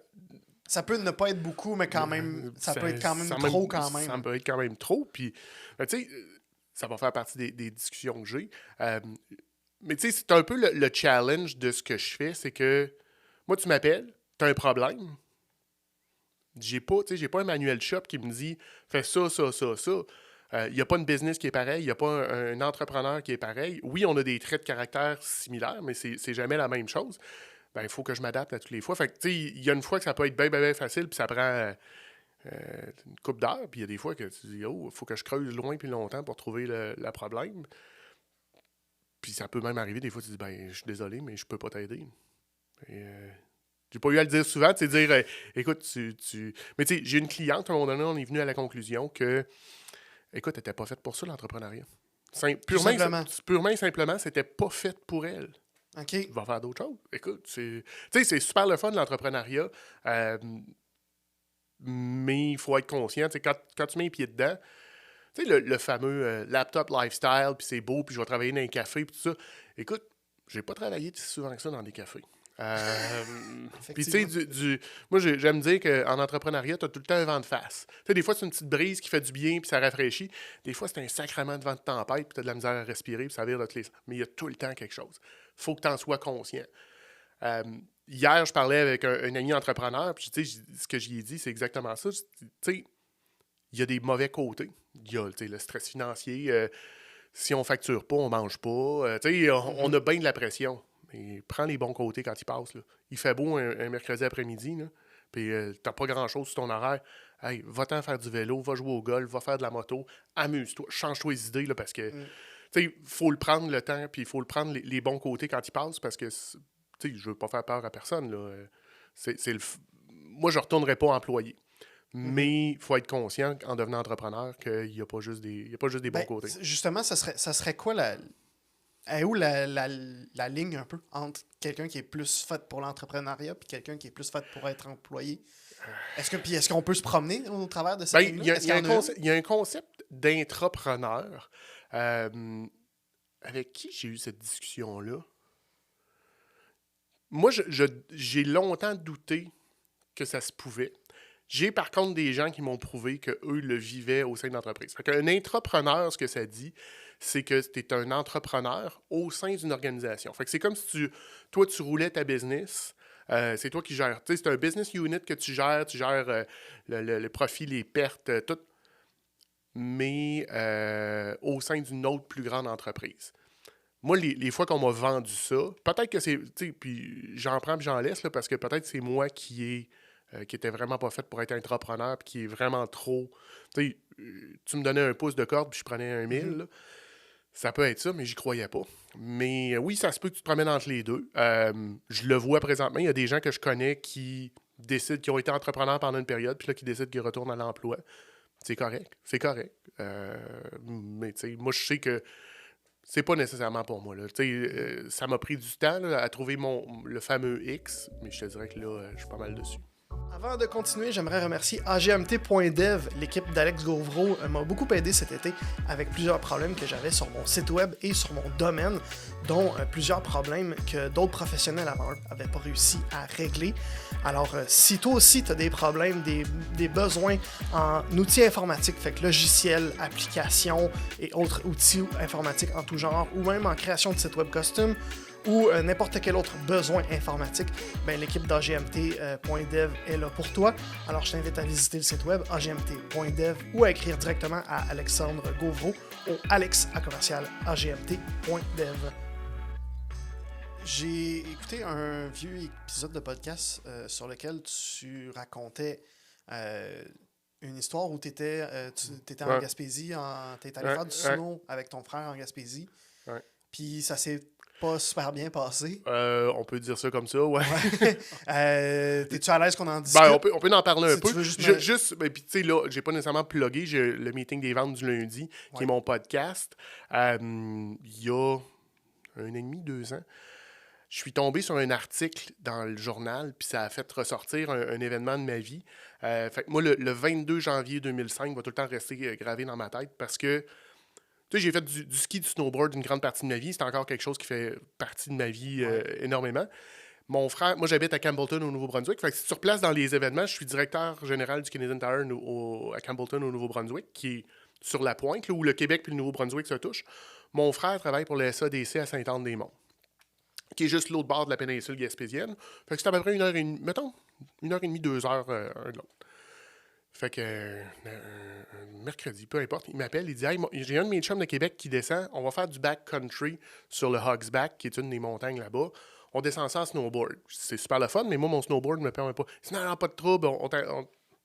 Ça peut ne pas être beaucoup, mais quand même, ça peut être quand même trop quand même. Ça peut être quand même trop, puis, tu sais, ça va faire partie des discussions que j'ai. Mais tu sais, c'est un peu le challenge de ce que je fais, c'est que, moi, tu m'appelles, tu as un problème. J'ai pas un manuel shop qui me dit « fais ça, ça, ça, ça ». Il n'y a pas une business qui est pareil, il n'y a pas un entrepreneur qui est pareil. Oui, on a des traits de caractère similaires, mais c'est jamais la même chose. Ben, il faut que je m'adapte à toutes les fois. Fait que, tu sais, il y a une fois que ça peut être bien facile, puis ça prend une couple d'heures, puis il y a des fois que tu dis « oh, il faut que je creuse loin puis longtemps pour trouver le problème ». Puis ça peut même arriver, des fois, tu dis « ben, je suis désolé, mais je peux pas t'aider ». J'ai pas eu à le dire souvent, tu sais, dire écoute, Mais tu sais, j'ai une cliente, à un moment donné, on est venu à la conclusion que, écoute, elle n'était pas faite pour ça, l'entrepreneuriat. Purement et simplement, c'était pas fait pour elle. OK. Elle va faire d'autres choses. Écoute, tu sais, c'est super le fun, l'entrepreneuriat, mais il faut être conscient, tu sais, quand tu mets les pieds dedans, tu sais, le fameux laptop lifestyle, puis c'est beau, puis je vais travailler dans un café, puis tout ça. Écoute, j'ai pas travaillé si souvent que ça dans des cafés. Puis tu sais, moi j'aime dire qu'en entrepreneuriat, tu as tout le temps un vent de face. Tu sais, des fois c'est une petite brise qui fait du bien puis ça rafraîchit. Des fois c'est un sacrement de vent de tempête puis tu as de la misère à respirer puis ça vire notre liste. Mais il y a tout le temps quelque chose. Faut que tu en sois conscient. Hier, je parlais avec un ami entrepreneur puis tu sais, ce que j'y ai dit, c'est exactement ça. Tu sais, il y a des mauvais côtés. Il y a le stress financier. Si on facture pas, on mange pas. Tu sais, on a bien de la pression. Mais prends les bons côtés quand il passe. Là. Il fait beau un mercredi après-midi, là, puis t'as pas grand-chose sur ton horaire. Hey, va-t'en faire du vélo, va jouer au golf, va faire de la moto, amuse-toi, change-toi les idées, là, parce que il faut le prendre le temps, puis il faut le prendre les bons côtés quand il passe, parce que je veux pas faire peur à personne. Là. Moi, je retournerai pas employé. Mais il faut être conscient, en devenant entrepreneur, qu'il n'y a pas juste des bons côtés. Justement, ça serait quoi où la ligne un peu entre quelqu'un qui est plus fait pour l'entrepreneuriat et quelqu'un qui est plus fait pour être employé? Est-ce qu'on peut se promener au travers de cette ligne-là? Il y a un concept d'intrapreneur avec qui j'ai eu cette discussion-là. Moi, j'ai longtemps douté que ça se pouvait. J'ai par contre des gens qui m'ont prouvé qu'eux le vivaient au sein de l'entreprise. Fait qu'un intrapreneur, ce que ça dit, c'est que tu es un entrepreneur au sein d'une organisation. Fait que c'est comme si toi, tu roulais ta business, c'est toi qui gères. Tu sais, c'est un business unit que tu gères le profit, les pertes, tout, mais au sein d'une autre plus grande entreprise. Moi, les fois qu'on m'a vendu ça, peut-être que c'est... Tu sais, puis j'en prends puis j'en laisse, là, parce que peut-être c'est moi qui était vraiment pas fait pour être entrepreneur puis qui est vraiment trop... Tu sais, tu me donnais un pouce de corde puis je prenais un 1000, là. Ça peut être ça, mais j'y croyais pas. Mais oui, ça se peut que tu te promènes entre les deux. Je le vois présentement. Il y a des gens que je connais qui ont été entrepreneurs pendant une période, puis là, qui décident qu'ils retournent à l'emploi. C'est correct. Mais tu sais, moi, je sais que c'est pas nécessairement pour moi. Là. Ça m'a pris du temps là, à trouver le fameux X, mais je te dirais que là, je suis pas mal dessus. Avant de continuer, j'aimerais remercier AGMT.dev. L'équipe d'Alex Gauvreau m'a beaucoup aidé cet été avec plusieurs problèmes que j'avais sur mon site web et sur mon domaine, dont plusieurs problèmes que d'autres professionnels avant n'avaient pas réussi à régler. Alors, si toi aussi tu as des problèmes, des besoins en outils informatiques, fait que logiciels, applications et autres outils informatiques en tout genre, ou même en création de sites web custom, ou n'importe quel autre besoin informatique, ben, l'équipe d'AGMT.dev est là pour toi. Alors, je t'invite à visiter le site web agmt.dev ou à écrire directement à Alexandre Gauvreau au alex@agmt.dev. J'ai écouté un vieux épisode de podcast sur lequel tu racontais une histoire où tu étais en Gaspésie, tu étais allé faire du snow avec ton frère en Gaspésie. Ouais. Puis ça s'est pas super bien passé. On peut dire ça comme ça, ouais. T'es-tu à l'aise qu'on en discute? Ben, on peut en parler un peu. Puis tu sais, là, j'ai pas nécessairement plugué. J'ai le meeting des ventes du lundi, qui est mon podcast. Il y a 1 an et demi, 2 ans, je suis tombé sur un article dans le journal, puis ça a fait ressortir un événement de ma vie. Fait que moi, le 22 janvier 2005 va tout le temps rester gravé dans ma tête parce que tu sais, j'ai fait du ski, du snowboard une grande partie de ma vie. C'est encore quelque chose qui fait partie de ma vie énormément. Mon frère, moi j'habite à Campbellton au Nouveau-Brunswick. Fait que si tu replaces dans les événements, je suis directeur général du Canadian Tire à Campbellton au Nouveau-Brunswick, qui est sur la pointe, là, où le Québec et le Nouveau-Brunswick se touchent. Mon frère travaille pour le SADC à Sainte-Anne-des-Monts, qui est juste l'autre bord de la péninsule gaspésienne. Fait que c'est à peu près 1h30, mettons, 1h30, 2h un de l'autre. Fait que mercredi, peu importe, il m'appelle, il dit hey, j'ai un de mes chums de Québec qui descend, on va faire du backcountry sur le Hogsback, qui est une des montagnes là-bas. On descend ça en snowboard. C'est super le fun, mais moi, mon snowboard ne me permet pas. Il dit non, pas de trouble,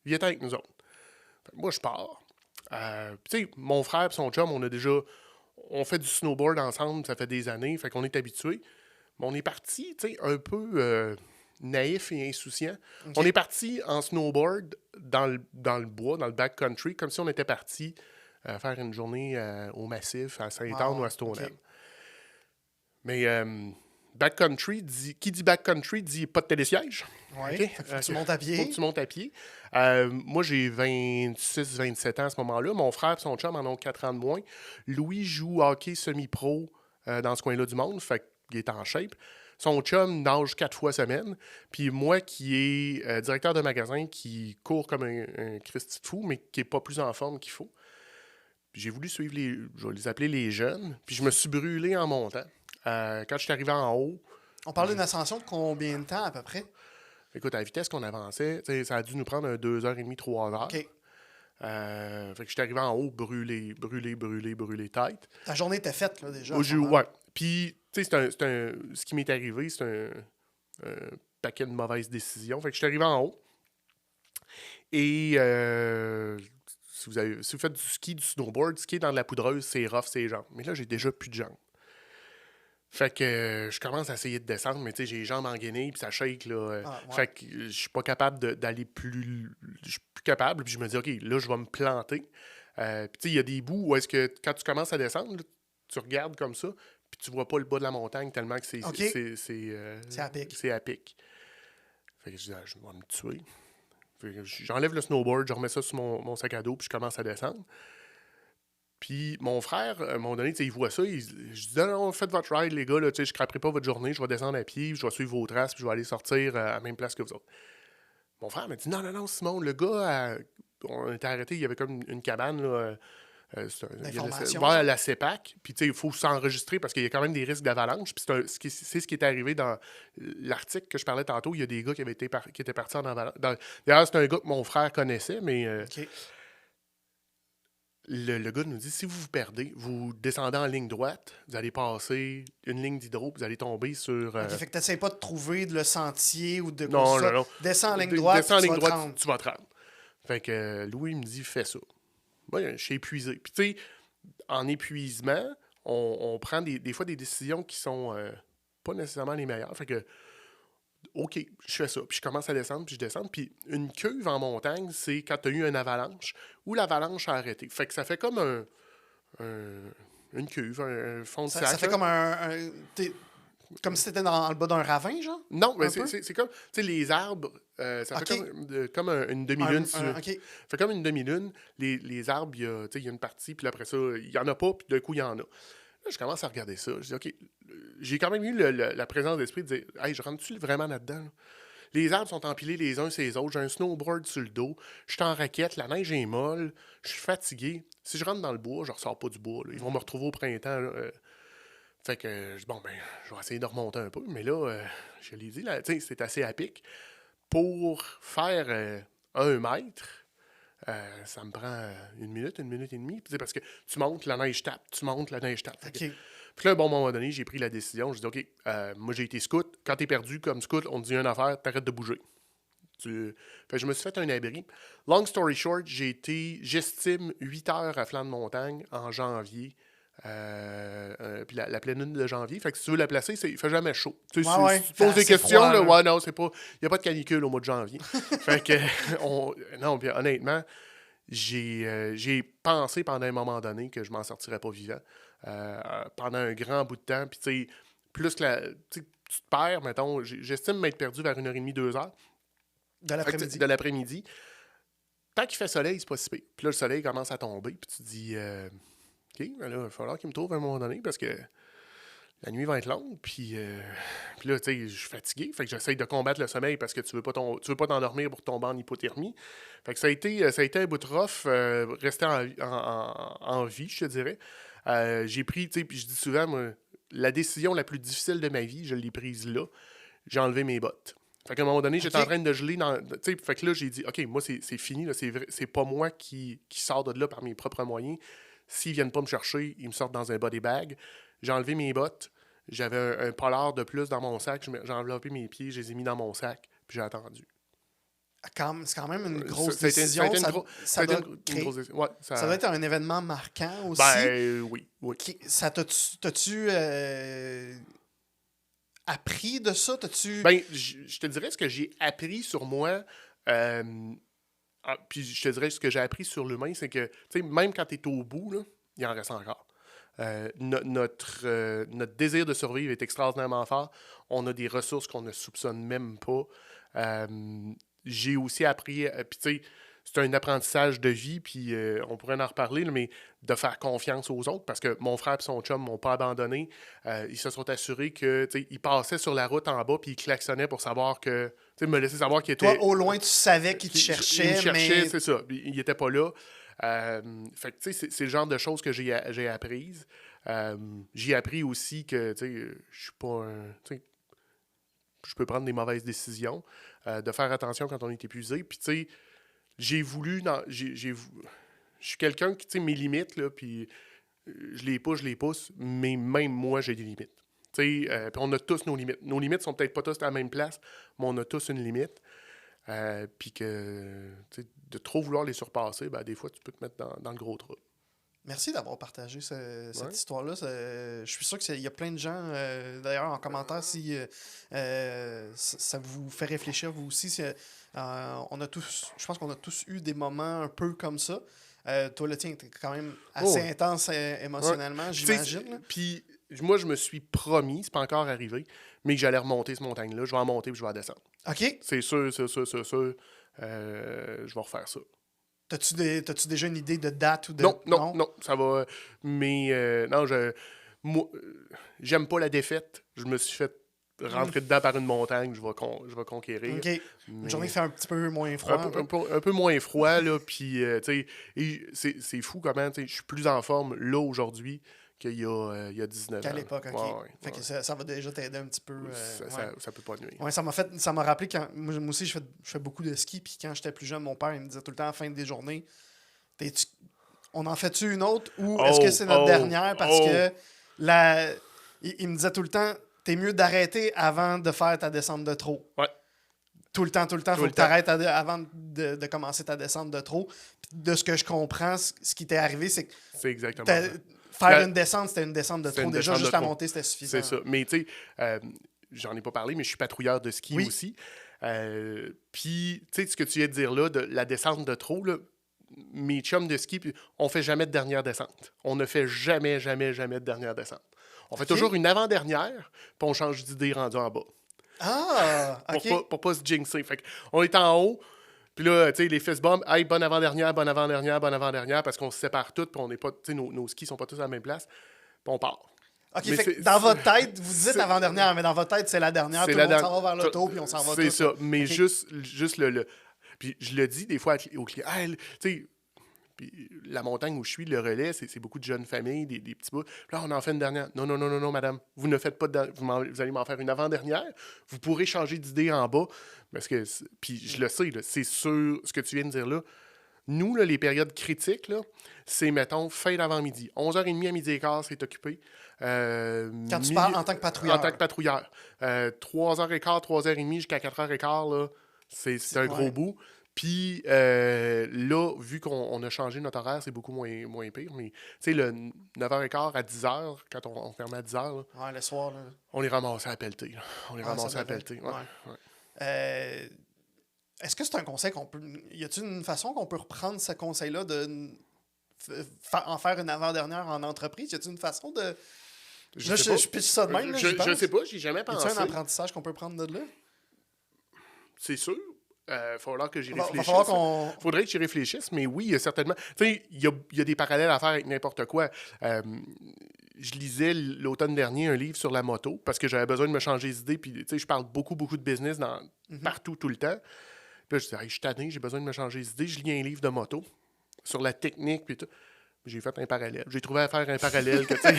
viens avec nous autres. Fait que moi, je pars. Tu sais, mon frère et son chum, on fait du snowboard ensemble, ça fait des années, fait qu'on est habitués. Mais on est parti, tu sais, un peu naïf et insouciant. Okay. On est parti en snowboard dans le bois, dans le backcountry, comme si on était parti faire une journée au Massif, à Saint-Anne ou à Stoneham. Okay. Mais backcountry, qui dit backcountry dit pas de télésiège. Oui, okay. Faut que tu montes à pied. Faut que tu montes à pied. Moi, j'ai 26-27 ans à ce moment-là. Mon frère et son chum en ont 4 ans de moins. Louis joue hockey semi-pro dans ce coin-là du monde, fait qu'il est en shape. Son chum nage 4 fois semaine. Puis moi, qui est directeur de magasin, qui court comme un Christy de fou, mais qui n'est pas plus en forme qu'il faut. Puis j'ai voulu suivre je vais les appeler les jeunes. Puis je me suis brûlé en montant. Quand je suis arrivé en haut... On parle d'une ascension de combien de temps, à peu près? Écoute, à la vitesse qu'on avançait, ça a dû nous prendre 2h30, 3h. OK. Fait que je suis arrivé en haut, brûlé tête. Ta journée était faite, là, déjà? Ouais. Puis... ce qui m'est arrivé, c'est un paquet de mauvaises décisions. Fait que je suis arrivé en haut. Et si vous faites du ski, du snowboard, skier dans de la poudreuse, c'est rough, c'est jambes. Mais là, j'ai déjà plus de jambes. Fait que je commence à essayer de descendre, mais tu sais, j'ai les jambes engaînées, puis ça shake, là. Fait que je suis pas capable d'aller plus... Je suis plus capable, puis je me dis, OK, là, je vais me planter. Puis tu sais, il y a des bouts où est-ce que quand tu commences à descendre, là, tu regardes comme ça, puis tu vois pas le bas de la montagne tellement que c'est à pic. C'est à pic. Fait que je dis, je vais me tuer. Fait que j'enlève le snowboard, je remets ça sur mon sac à dos, puis je commence à descendre. Puis mon frère, à un moment donné, il voit ça, je dis, non, faites votre ride, les gars, là, je ne craperai pas votre journée, je vais descendre à pied, je vais suivre vos traces, puis je vais aller sortir à la même place que vous autres. Mon frère m'a dit, non, Simon, le gars, on était arrêté, il y avait comme une cabane, là, vers la CEPAC, puis il faut s'enregistrer parce qu'il y a quand même des risques d'avalanche. Puis c'est ce qui est arrivé dans l'article que je parlais tantôt. Il y a des gars qui étaient partis en avalanche. D'ailleurs, c'est un gars que mon frère connaissait, mais le gars nous dit, si vous vous perdez, vous descendez en ligne droite, vous allez passer une ligne d'hydro, vous allez tomber sur... Fait que tu n'essaies pas de trouver le sentier ou de quoi ça. Non. Descends en ligne droite, tu vas te rendre. Fait que Louis me dit, fais ça. Moi, je suis épuisé. Puis, tu sais, en épuisement, on prend des fois des décisions qui sont pas nécessairement les meilleures. Fait que, OK, je fais ça. Puis, je commence à descendre, puis je descends. Puis, une cuve en montagne, c'est quand tu as eu une avalanche ou l'avalanche a arrêté. Fait que ça fait comme une cuve, un fond de sac. Ça fait comme comme si c'était dans le bas d'un ravin, genre? Non, mais c'est comme... Tu sais, les arbres, ça fait comme une demi-lune. Ça fait comme une demi-lune. Les arbres, il y a une partie, puis après ça, il n'y en a pas, puis d'un coup, il y en a. Là, je commence à regarder ça. Je dis, OK, j'ai quand même eu la présence d'esprit de dire, hey, je rentre-tu vraiment là-dedans? Là? Les arbres sont empilés les uns sur les autres. J'ai un snowboard sur le dos. Je suis en raquette. La neige est molle. Je suis fatigué. Si je rentre dans le bois, je ne ressors pas du bois. Là. Ils vont me retrouver au printemps. Fait que, bon, ben, je vais essayer de remonter un peu. Mais là, je l'ai dit, là, c'est assez à pic. Pour faire 1 mètre, ça me prend 1 minute et demie. Puis, parce que tu montes, la neige tape. Tu montes, la neige tape. OK. Puis là, bon, à un moment donné, j'ai pris la décision. Je dis, OK, moi, j'ai été scout. Quand t'es perdu comme scout, on te dit une affaire, t'arrêtes de bouger. Fait que je me suis fait un abri. Long story short, j'estime 8 heures à flanc de montagne en janvier. Puis la pleine lune de janvier. Fait que si tu veux la placer, il fait jamais chaud. Tu sais, si tu poses des questions, froid, là, ouais, non, c'est pas. Il n'y a pas de canicule au mois de janvier. Fait que, non, puis honnêtement, j'ai pensé pendant un moment donné que je m'en sortirais pas vivant. Pendant un grand bout de temps. Puis, tu sais, plus que tu te perds, mettons, j'estime m'être perdu vers 1h30, 2 heures. De l'après-midi. De l'après-midi. Tant qu'il fait soleil, c'est pas si pire. Puis là, le soleil commence à tomber. Puis tu te dis, OK, ben là, il va falloir qu'il me trouve à un moment donné parce que la nuit va être longue. Puis là, tu sais, je suis fatigué. Fait que j'essaye de combattre le sommeil parce que tu veux pas t'endormir pour tomber en hypothermie. Fait que ça a été un bout de rough, rester en vie, je te dirais. J'ai pris, tu sais, puis je dis souvent, moi, la décision la plus difficile de ma vie, je l'ai prise là. J'ai enlevé mes bottes. Fait qu'à un moment donné, j'étais en train de geler fait que là, j'ai dit, OK, moi, c'est fini. Là, c'est pas moi qui sors de là par mes propres moyens. S'ils viennent pas me chercher, ils me sortent dans un body bag. J'ai enlevé mes bottes. J'avais un polar de plus dans mon sac. J'ai enveloppé mes pieds, je les ai mis dans mon sac, puis j'ai attendu. C'est quand même une grosse décision. Ça doit être un événement marquant aussi. Ben oui. T'as-tu appris de ça? Ben, je te dirais ce que j'ai appris sur moi. Puis je te dirais ce que j'ai appris sur l'humain, c'est que même quand tu es au bout, là, il en reste encore. Notre désir de survivre est extraordinairement fort. On a des ressources qu'on ne soupçonne même pas. J'ai aussi appris, puis tu sais, c'est un apprentissage de vie, puis on pourrait en reparler, là, mais de faire confiance aux autres, parce que mon frère et son chum m'ont pas abandonné. Ils se sont assurés que, tu sais, ils passaient sur la route en bas, puis ils klaxonnaient pour savoir que, tu sais, me laisser savoir qu'ils étaient... Toi, au loin, tu savais qu'ils te cherchaient, Ils me cherchaient, mais... c'est ça. Ils n'étaient pas là. Fait que, tu sais, c'est le genre de choses que j'ai apprises. J'ai appris aussi que, tu sais, je suis pas un... Tu sais, je peux prendre des mauvaises décisions, de faire attention quand on est épuisé. Puis, tu sais, j'ai voulu... Je suis quelqu'un qui, tu sais, mes limites, là, puis je les pousse, mais même moi, j'ai des limites. Tu sais, puis on a tous nos limites. Nos limites sont peut-être pas tous à la même place, mais on a tous une limite. Puis que, tu sais, de trop vouloir les surpasser, ben, des fois, tu peux te mettre dans le gros trou. Merci d'avoir partagé cette histoire-là. Je suis sûr qu'il y a plein de gens, d'ailleurs, en commentaire, si ça vous fait réfléchir, vous aussi. Je pense qu'on a tous eu des moments un peu comme ça. Toi, le tien était quand même assez intense émotionnellement, j'imagine. Puis moi, je me suis promis, c'est pas encore arrivé, mais que j'allais remonter cette montagne-là. Je vais en monter puis je vais en descendre. OK. C'est sûr. Je vais refaire ça. T'as-tu déjà une idée de date ou de... Non, ça va. Mais non, moi, j'aime pas la défaite. Je me suis fait rentrer dedans par une montagne, je vais conquérir. OK. Une journée qui fait un petit peu moins froid. Un peu moins froid, là. Puis, tu sais, c'est fou comment, tu sais, je suis plus en forme là aujourd'hui qu'il y a 19 ans. Qu'à l'époque, OK. Fait que ça va déjà t'aider un petit peu. Ça peut pas nuire. Ouais, ça m'a rappelé quand. Moi aussi, je fais beaucoup de ski. Puis quand j'étais plus jeune, mon père, il me disait tout le temps à la fin des journées, on en fait-tu une autre ou est-ce que c'est notre dernière? Parce que il me disait tout le temps, t'es mieux d'arrêter avant de faire ta descente de trop. Ouais. Tout le temps, faut que tu arrêtes avant de commencer ta descente de trop. Puis de ce que je comprends, ce qui t'est arrivé, c'est que. C'est exactement ça. Faire une descente, c'était une descente de trop. Déjà, juste à monter, c'était suffisant. C'est ça. Mais tu sais, j'en ai pas parlé, mais je suis patrouilleur de ski aussi. Puis, tu sais, ce que tu viens de dire là, de la descente de trop, là, mes chums de ski, on fait jamais de dernière descente. On ne fait jamais de dernière descente. On fait toujours une avant-dernière, puis on change d'idée rendu en bas. Ah, OK. Pour pas se jinxer. Fait qu'on est en haut, puis là, tu sais, les fist bumps, hey, bonne avant-dernière, parce qu'on se sépare toutes, puis on n'est pas, tu sais, nos skis sont pas tous à la même place, puis on part. OK, fait que dans votre tête, vous dites avant-dernière, mais dans votre tête, c'est la dernière, tout le monde s'en va vers l'auto, puis on s'en va tous. C'est ça, mais juste le... Puis je le dis des fois aux clients, hey, tu sais, Puis la montagne où je suis, le relais, c'est beaucoup de jeunes familles, des petits bouts. Puis là, on en fait une dernière. Non, non, non, non, non, madame. Vous ne faites pas vous allez m'en faire une avant-dernière. Vous pourrez changer d'idée en bas. Parce que, puis je le sais, là, c'est sûr, ce que tu viens de dire là. Nous, là, les périodes critiques, là, c'est, mettons, fin d'avant-midi. 11h30 à midi et quart, c'est occupé. Quand tu parles en tant que patrouilleur. En tant que patrouilleur. 3h15, 3h30 jusqu'à 4h15, là, c'est un gros bout. Puis là, vu qu'on a changé notre horaire, c'est beaucoup moins pire. Mais tu sais, le 9h15 à 10h, quand on fermait à 10h, là, le soir, là. On les ramassait à pelleter. Là. On les ramassait à pelleter. Ouais. Est-ce que c'est un conseil qu'on peut... Y a-t-il une façon qu'on peut reprendre ce conseil-là de en faire une avant-dernière en entreprise? Y a-t-il une façon de... Je pitche ça de même, là, je sais pas, j'y ai jamais pensé. Y a-t-il un apprentissage qu'on peut prendre de là? C'est sûr. Il va falloir que j'y réfléchisse. Faudrait que j'y réfléchisse, mais oui, certainement. Tu sais, il y a des parallèles à faire avec n'importe quoi. Je lisais l'automne dernier un livre sur la moto parce que j'avais besoin de me changer d'idée. Puis, tu sais, je parle beaucoup de business partout, tout le temps. Puis là, je disais, je suis tanné, j'ai besoin de me changer d'idée. Je lis un livre de moto sur la technique, puis tout. J'ai fait un parallèle. J'ai trouvé à faire un parallèle que, tu sais...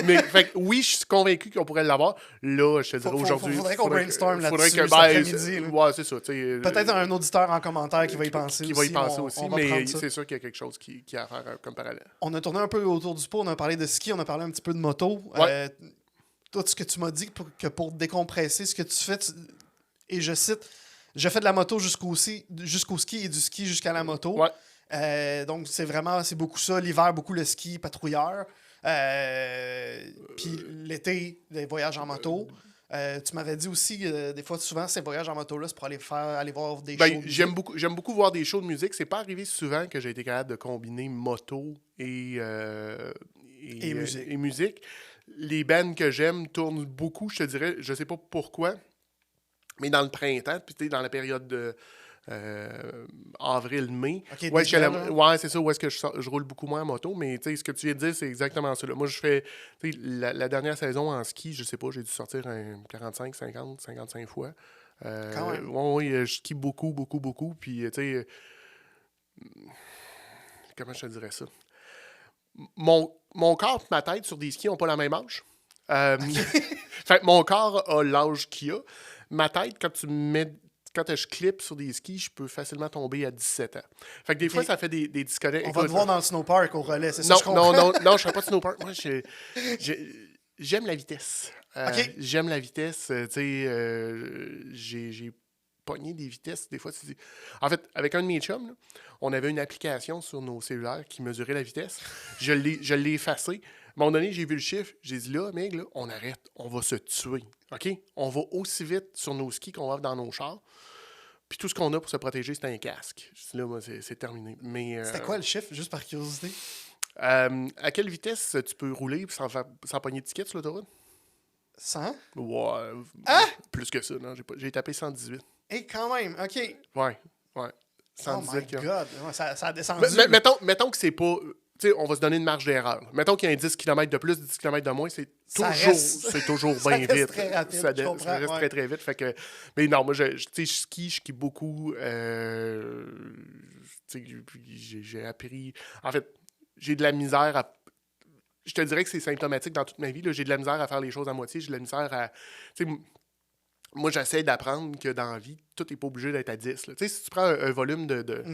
Mais fait, oui, je suis convaincu qu'on pourrait l'avoir. Là, je te dirais aujourd'hui... Faudrait qu'on brainstorm là-dessus cet après-midi. Ouais, c'est ça. Peut-être un auditeur en commentaire qui va y penser aussi. Qui va y penser aussi, mais c'est sûr qu'il y a quelque chose qui a à faire comme parallèle. On a tourné un peu autour du pot, on a parlé de ski, on a parlé un petit peu de moto. Ouais. Toi, ce que tu m'as dit, que pour décompresser, ce que tu fais, et je cite, je fais de la moto jusqu'au ski et du ski jusqu'à la moto. Ouais. Donc, c'est beaucoup ça. L'hiver, beaucoup le ski patrouilleur. Puis l'été, les voyages en moto. Tu m'avais dit aussi que des fois, souvent, ces voyages en moto-là, c'est pour aller voir des shows. J'aime beaucoup voir des shows de musique. C'est pas arrivé souvent que j'ai été capable de combiner moto et musique. Les bands que j'aime tournent beaucoup, je te dirais, je sais pas pourquoi, mais dans le printemps, puis dans la période de avril-mai. Okay, ouais, c'est ça, où est-ce que je roule beaucoup moins en moto, mais ce que tu viens de dire, c'est exactement ça. Là. Moi, je fais la dernière saison en ski, je sais pas, j'ai dû sortir 45, 50, 55 fois. Quand même. Oui, je skie beaucoup, puis tu sais, comment je te dirais ça? Mon corps et ma tête sur des skis n'ont pas la même âge. Fait, mon corps a l'âge qu'il a. Ma tête, quand je clippe sur des skis, je peux facilement tomber à 17 ans. Fait que des fois, ça fait des disconnects. On va te voir dans le snowpark au relais, c'est ça? Non, je ne fais pas de snowpark. Moi, j'aime la vitesse. J'aime la vitesse. J'ai pogné des vitesses. Des fois, en fait, avec un de mes chums, là, on avait une application sur nos cellulaires qui mesurait la vitesse. Je l'ai effacée. À un moment donné, j'ai vu le chiffre. J'ai dit, là, mec, là, on arrête. On va se tuer. OK? On va aussi vite sur nos skis qu'on va dans nos chars. Puis tout ce qu'on a pour se protéger, c'est un casque. Je dis, là, moi, c'est terminé. Mais, c'était quoi le chiffre, juste par curiosité? À quelle vitesse tu peux rouler sans pogner de ticket sur l'autoroute? 100? Ouais. Hein? Plus que ça, non. J'ai tapé 118. Et quand même, OK. Ouais. 118. Oh my God. Ouais, ça a descendu. Mettons que c'est pas... Tu sais, on va se donner une marge d'erreur. Mettons qu'il y a un 10 km de plus, 10 km de moins, c'est toujours bien vite. Très rapide, ça reste très, très vite. Fait que, mais non, moi, je skie beaucoup. J'ai appris... En fait, j'ai de la misère à... Je te dirais que c'est symptomatique dans toute ma vie. Là. J'ai de la misère à faire les choses à moitié. J'ai de la misère à... Moi, j'essaie d'apprendre que dans la vie, tout n'est pas obligé d'être à 10. Là. Si tu prends un volume de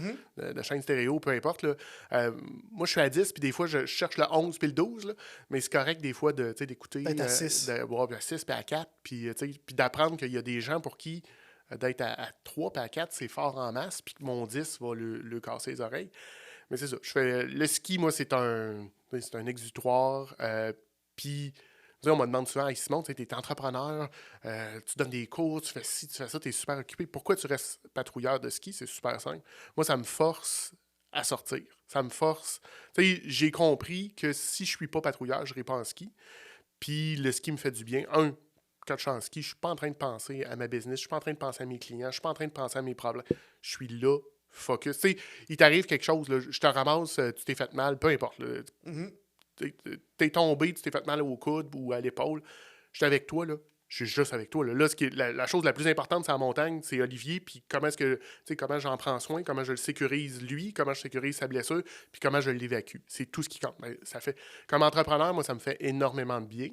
chaîne stéréo, peu importe, là, moi, je suis à 10, puis des fois, je cherche le 11 puis le 12, là, mais c'est correct des fois d'écouter... D'être à 6. À 6 puis à 4, puis d'apprendre qu'il y a des gens pour qui d'être à 3 puis à 4, c'est fort en masse, puis que mon 10 va le casser les oreilles. Mais c'est ça. Le ski, moi, c'est un exutoire, puis... On me demande souvent, hey, Simon, tu es entrepreneur, tu donnes des cours, tu fais ci, tu fais ça, tu es super occupé. Pourquoi tu restes patrouilleur de ski? C'est super simple. Moi, ça me force à sortir. Ça me force. J'ai compris que si je suis pas patrouilleur, je n'irai pas en ski. Puis le ski me fait du bien. Quand je suis en ski, je suis pas en train de penser à ma business, je suis pas en train de penser à mes clients, je suis pas en train de penser à mes problèmes. Je suis là, focus. Il t'arrive quelque chose, là, je te ramasse, tu t'es fait mal, peu importe. Là. T'es tombé, tu t'es fait mal au coude ou à l'épaule, je suis avec toi, là. je suis juste avec toi. Là la chose la plus importante, c'est la montagne, c'est Olivier, puis comment est-ce que, tu sais, comment j'en prends soin, comment je le sécurise lui, comment je sécurise sa blessure, puis comment je l'évacue. C'est tout ce qui compte. Ben, ça fait, comme entrepreneur, moi, ça me fait énormément de bien.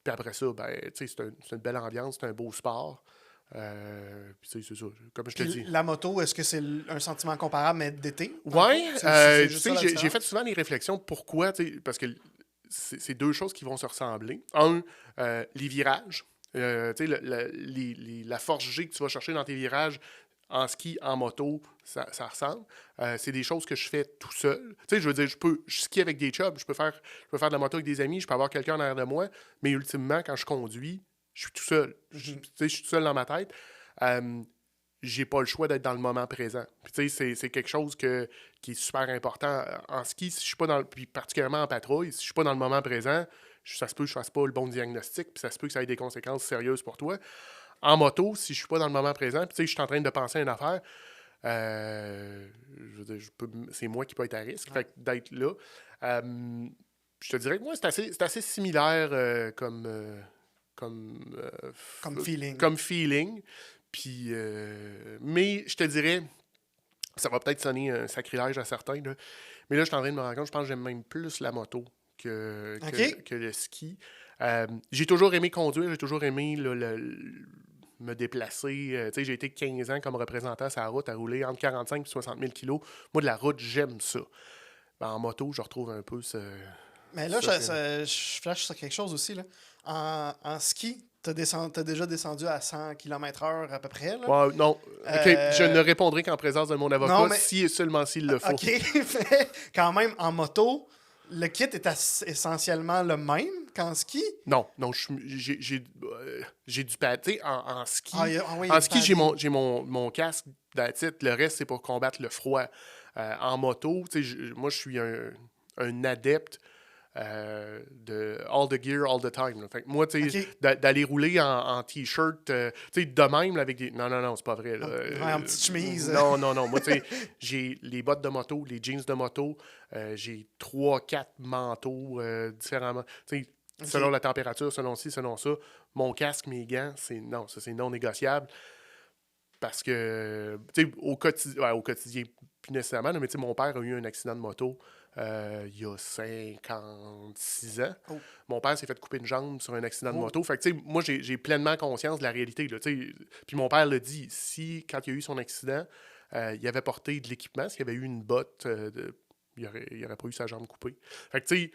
Puis après ça, ben, tu sais, c'est une belle ambiance, c'est un beau sport. Puis c'est ça, comme je te dis. La moto, est-ce que c'est un sentiment comparable, mais d'été? Ouais, C'est tu juste ça, la sais, j'ai différence? fait souvent les réflexions pourquoi, tu sais, parce que c'est deux choses qui vont se ressembler. Un, les virages. Tu sais, la force G que tu vas chercher dans tes virages en ski, en moto, ça ressemble. C'est des choses que je fais tout seul. Tu sais, je veux dire, je skie avec des chums, je peux faire de la moto avec des amis, je peux avoir quelqu'un en arrière de moi, mais ultimement, quand je conduis, je suis tout seul. Tu sais, je suis tout seul dans ma tête. J'ai pas le choix d'être dans le moment présent. Puis tu sais, c'est quelque chose qui est super important. En ski, si je suis pas puis particulièrement en patrouille, si je suis pas dans le moment présent, ça se peut que je fasse pas le bon diagnostic, puis ça se peut que ça ait des conséquences sérieuses pour toi. En moto, si je suis pas dans le moment présent, puis tu sais, je suis en train de penser à une affaire, je veux dire, c'est moi qui peux être à risque. Fait que d'être là. Je te dirais que moi, c'est assez similaire Comme feeling. comme feeling. Puis, mais je te dirais, ça va peut-être sonner un sacrilège à certains, là, mais là, je suis en train de me rendre compte, je pense que j'aime même plus la moto que le ski. J'ai toujours aimé conduire, j'ai toujours aimé là, me déplacer. Tu sais, j'ai été 15 ans comme représentant sur la route à rouler entre 45 et 60 000 kilos. Moi, de la route, j'aime ça. Ben, en moto, je retrouve un peu ce... Mais là, je flash sur quelque chose aussi. Là. En ski, t'as déjà descendu à 100 km/h à peu près. Là. Ouais, non. OK, je ne répondrai qu'en présence de mon avocat, non, mais... si et seulement s'il le faut. OK, mais quand même, en moto, le kit est essentiellement le même qu'en ski? Non, j'ai du pad. Tu sais, en ski, oui, en ski, j'ai mon casque d'attitude. Le reste, c'est pour combattre le froid. En moto, tu sais, moi, je suis un adepte de all the gear, all the time. Là. Fait que moi, tu sais, d'aller rouler en t-shirt, tu sais, de même, là, avec des... Non, c'est pas vrai. Là. En petite chemise. Non. Moi, tu sais, j'ai les bottes de moto, les jeans de moto, j'ai 3-4 manteaux différemment. Tu sais, selon la température, selon ci, selon ça. Mon casque, mes gants, c'est non négociable. Parce que, tu sais, au quotidien, plus nécessairement, mais tu sais, mon père a eu un accident de moto il y a 56 ans. Oh. Mon père s'est fait couper une jambe sur un accident de moto. Fait que, tu sais, moi, j'ai pleinement conscience de la réalité. Là, tu sais. Puis mon père l'a dit, quand il a eu son accident, il avait porté de l'équipement, s'il y avait eu une botte, il n'aurait pas eu sa jambe coupée. Fait que, tu sais,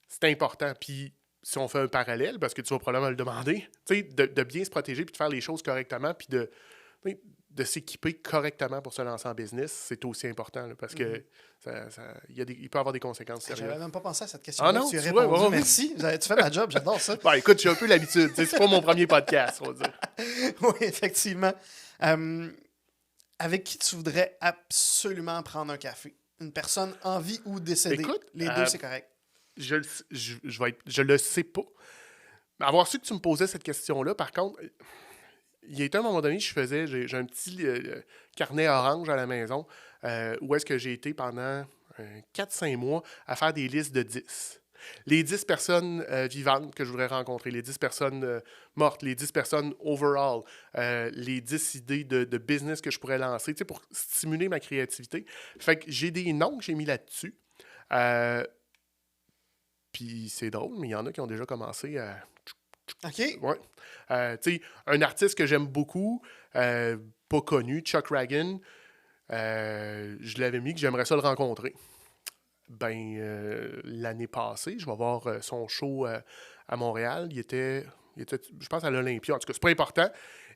c'est important. Puis, si on fait un parallèle, parce que tu vas probablement le demander, tu sais, de bien se protéger, puis de faire les choses correctement, puis de s'équiper correctement pour se lancer en business, c'est aussi important, là, parce que il peut y avoir des conséquences sérieuses. J'avais même pas pensé à cette question. Ah non, tu as répondu, merci. Tu fais ma job, j'adore ça. Ben, écoute, j'ai un peu l'habitude. C'est pas mon premier podcast, on va dire. Oui, effectivement. Avec qui tu voudrais absolument prendre un café? Une personne en vie ou décédée? Écoute, les deux, c'est correct. Je le sais pas. Mais avoir su que tu me posais cette question-là, par contre... Il y a été un moment donné, j'ai un petit carnet orange à la maison où est-ce que j'ai été pendant 4-5 mois à faire des listes de 10. Les 10 personnes vivantes que je voudrais rencontrer, les 10 personnes mortes, les 10 personnes overall, les 10 idées de business que je pourrais lancer, tu sais, pour stimuler ma créativité. Fait que j'ai des noms que j'ai mis là-dessus. Puis c'est drôle, mais il y en a qui ont déjà commencé à... OK. Ouais. Tu sais, un artiste que j'aime beaucoup, pas connu, Chuck Ragan, je l'avais mis que j'aimerais ça le rencontrer. L'année passée, je vais voir son show à Montréal. Il était, je pense, à l'Olympia. En tout cas, c'est pas important.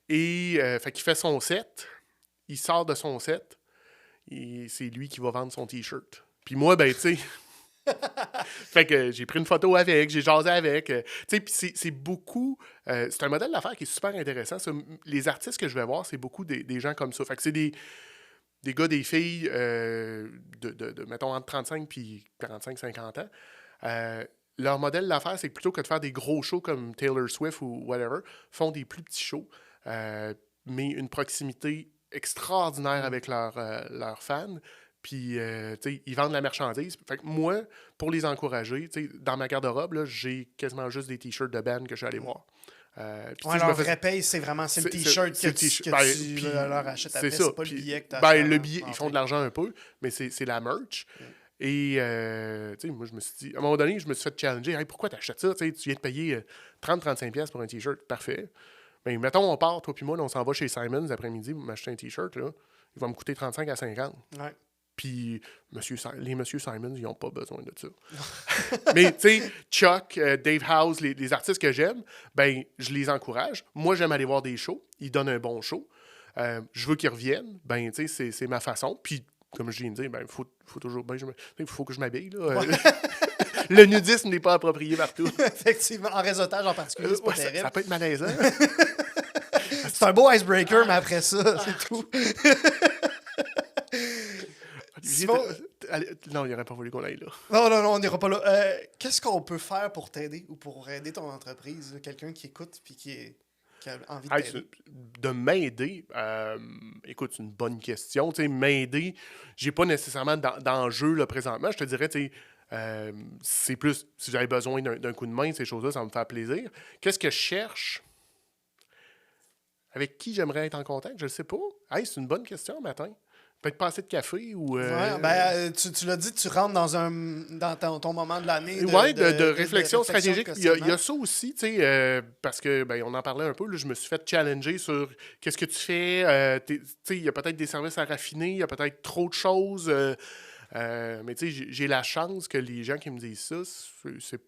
Et fait qu'il fait son set. Il sort de son set. Et c'est lui qui va vendre son T-shirt. Puis moi, tu sais... Fait que j'ai pris une photo avec, j'ai jasé avec. Tu sais, puis c'est beaucoup... c'est un modèle d'affaires qui est super intéressant. Ça. Les artistes que je vais voir, c'est beaucoup des gens comme ça. Fait que c'est des gars, des filles mettons, entre 35 puis 45-50 ans. Leur modèle d'affaires, c'est que plutôt que de faire des gros shows comme Taylor Swift ou whatever, font des plus petits shows, mais une proximité extraordinaire avec leurs fans. Puis, ils vendent la marchandise. Fait que moi, pour les encourager, dans ma garde-robe, là, j'ai quasiment juste des t-shirts de band que je suis allé voir. Leur vraie paye, c'est vraiment le T-shirt que tu leur achètes après. C'est pas le billet que tu achètes. Le billet, ils font de l'argent un peu, mais c'est la merch. Et moi, je me suis dit, à un moment donné, je me suis fait challenger. Hey, pourquoi tu achètes ça? Tu viens de payer 30-35$ pour un T-shirt. Parfait. Ben, mettons, on part, toi puis moi, là, on s'en va chez Simons après-midi pour m'acheter un T-shirt. Là. Il va me coûter 35 à 50. Ouais. Puis les Monsieur Simons, ils n'ont pas besoin de ça. Mais, tu sais, Chuck, Dave House, les artistes que j'aime, ben, je les encourage. Moi, j'aime aller voir des shows. Ils donnent un bon show. Je veux qu'ils reviennent. Ben, tu sais, c'est ma façon. Puis, comme je viens de dire, ben, faut toujours. Ben, faut que je m'habille, là. Ouais. Le nudisme n'est pas approprié partout. Effectivement, en réseautage en particulier, c'est pas terrible. Ça peut être malaisant. C'est un beau icebreaker, mais après ça, c'est tout. Non, il n'aurait pas voulu qu'on aille là. Non, on n'ira pas là. Qu'est-ce qu'on peut faire pour t'aider ou pour aider ton entreprise? Quelqu'un qui écoute et qui a envie de t'aider. De m'aider, écoute, c'est une bonne question. Tu sais, m'aider, j'ai pas nécessairement d'enjeu là, présentement. Je te dirais, tu sais, c'est plus, si j'avais besoin d'un coup de main, ces choses-là, ça va me faire plaisir. Qu'est-ce que je cherche? Avec qui j'aimerais être en contact? Je ne sais pas. Hey, c'est une bonne question, matin. Peut-être pas assez de café ou... tu l'as dit, tu rentres dans ton moment de l'année. De réflexion stratégique. Il y a ça aussi, tu sais, parce que on en parlait un peu. Là, je me suis fait challenger sur qu'est-ce que tu fais. Il y a peut-être des services à raffiner, il y a peut-être trop de choses. Mais tu sais, j'ai la chance que les gens qui me disent ça, c'est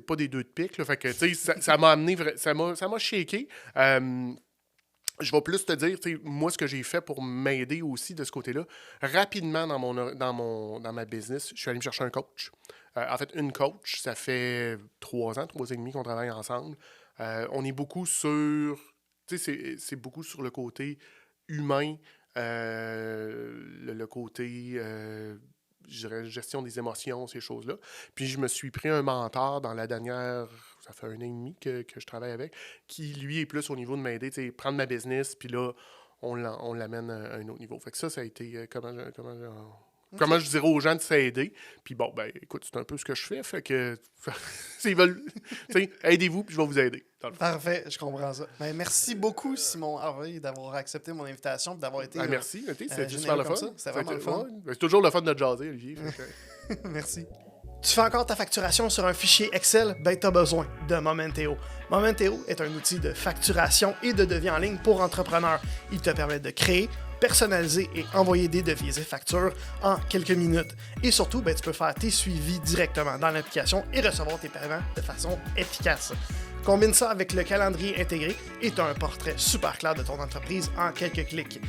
pas des deux de pique. Là, fait que, tu sais, ça m'a amené... Ça m'a shaké. Je vais plus te dire, moi, ce que j'ai fait pour m'aider aussi de ce côté-là. Rapidement, dans ma business, je suis allé me chercher un coach. En fait, une coach, ça fait 3 ans, 3 ans et demi qu'on travaille ensemble. On est beaucoup sur... Tu sais, c'est beaucoup sur le côté humain, le côté... je dirais, gestion des émotions, ces choses-là. Puis je me suis pris un mentor dans la dernière... Ça fait 1 an et demi que je travaille avec, qui, lui, est plus au niveau de m'aider, tu sais, prendre ma business, puis là, on l'amène à un autre niveau. Fait que ça a été... Comment je dirais aux gens de s'aider. Puis bon, ben écoute, c'est un peu ce que je fais. Fait que s'ils veulent, aidez-vous, puis je vais vous aider. Parfait, je comprends ça. Ben, merci beaucoup, Simon Harvey, d'avoir accepté mon invitation et d'avoir été. Merci, c'était super le fun. C'était vraiment le fun. C'est toujours le fun de jaser, Olivier. Merci. Tu fais encore ta facturation sur un fichier Excel? Ben, tu as besoin de Momenteo. Momenteo est un outil de facturation et de devis en ligne pour entrepreneurs. Il te permet de créer, personnaliser et envoyer des devis et factures en quelques minutes. Et surtout, ben, tu peux faire tes suivis directement dans l'application et recevoir tes paiements de façon efficace. Combine ça avec le calendrier intégré et tu as un portrait super clair de ton entreprise en quelques clics.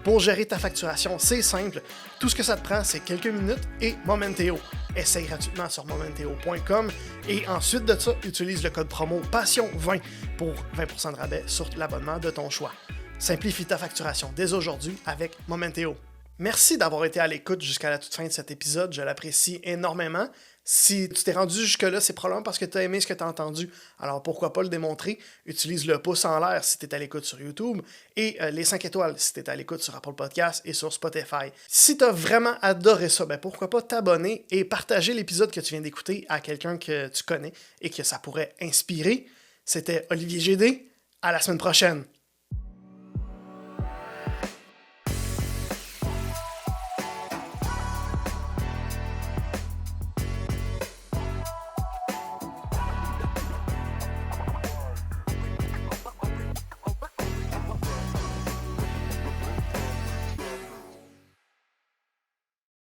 Pour gérer ta facturation, c'est simple. Tout ce que ça te prend, c'est quelques minutes et Momenteo. Essaye gratuitement sur momenteo.com et ensuite de ça, utilise le code promo PASSION20 pour 20% de rabais sur l'abonnement de ton choix. Simplifie ta facturation dès aujourd'hui avec Momenteo. Merci d'avoir été à l'écoute jusqu'à la toute fin de cet épisode, je l'apprécie énormément. Si tu t'es rendu jusque-là, c'est probablement parce que tu as aimé ce que tu as entendu. Alors pourquoi pas le démontrer? Utilise le pouce en l'air si tu es à l'écoute sur YouTube et les 5 étoiles si tu es à l'écoute sur Apple Podcasts et sur Spotify. Si tu as vraiment adoré ça, ben pourquoi pas t'abonner et partager l'épisode que tu viens d'écouter à quelqu'un que tu connais et que ça pourrait inspirer. C'était Olivier GD. À la semaine prochaine.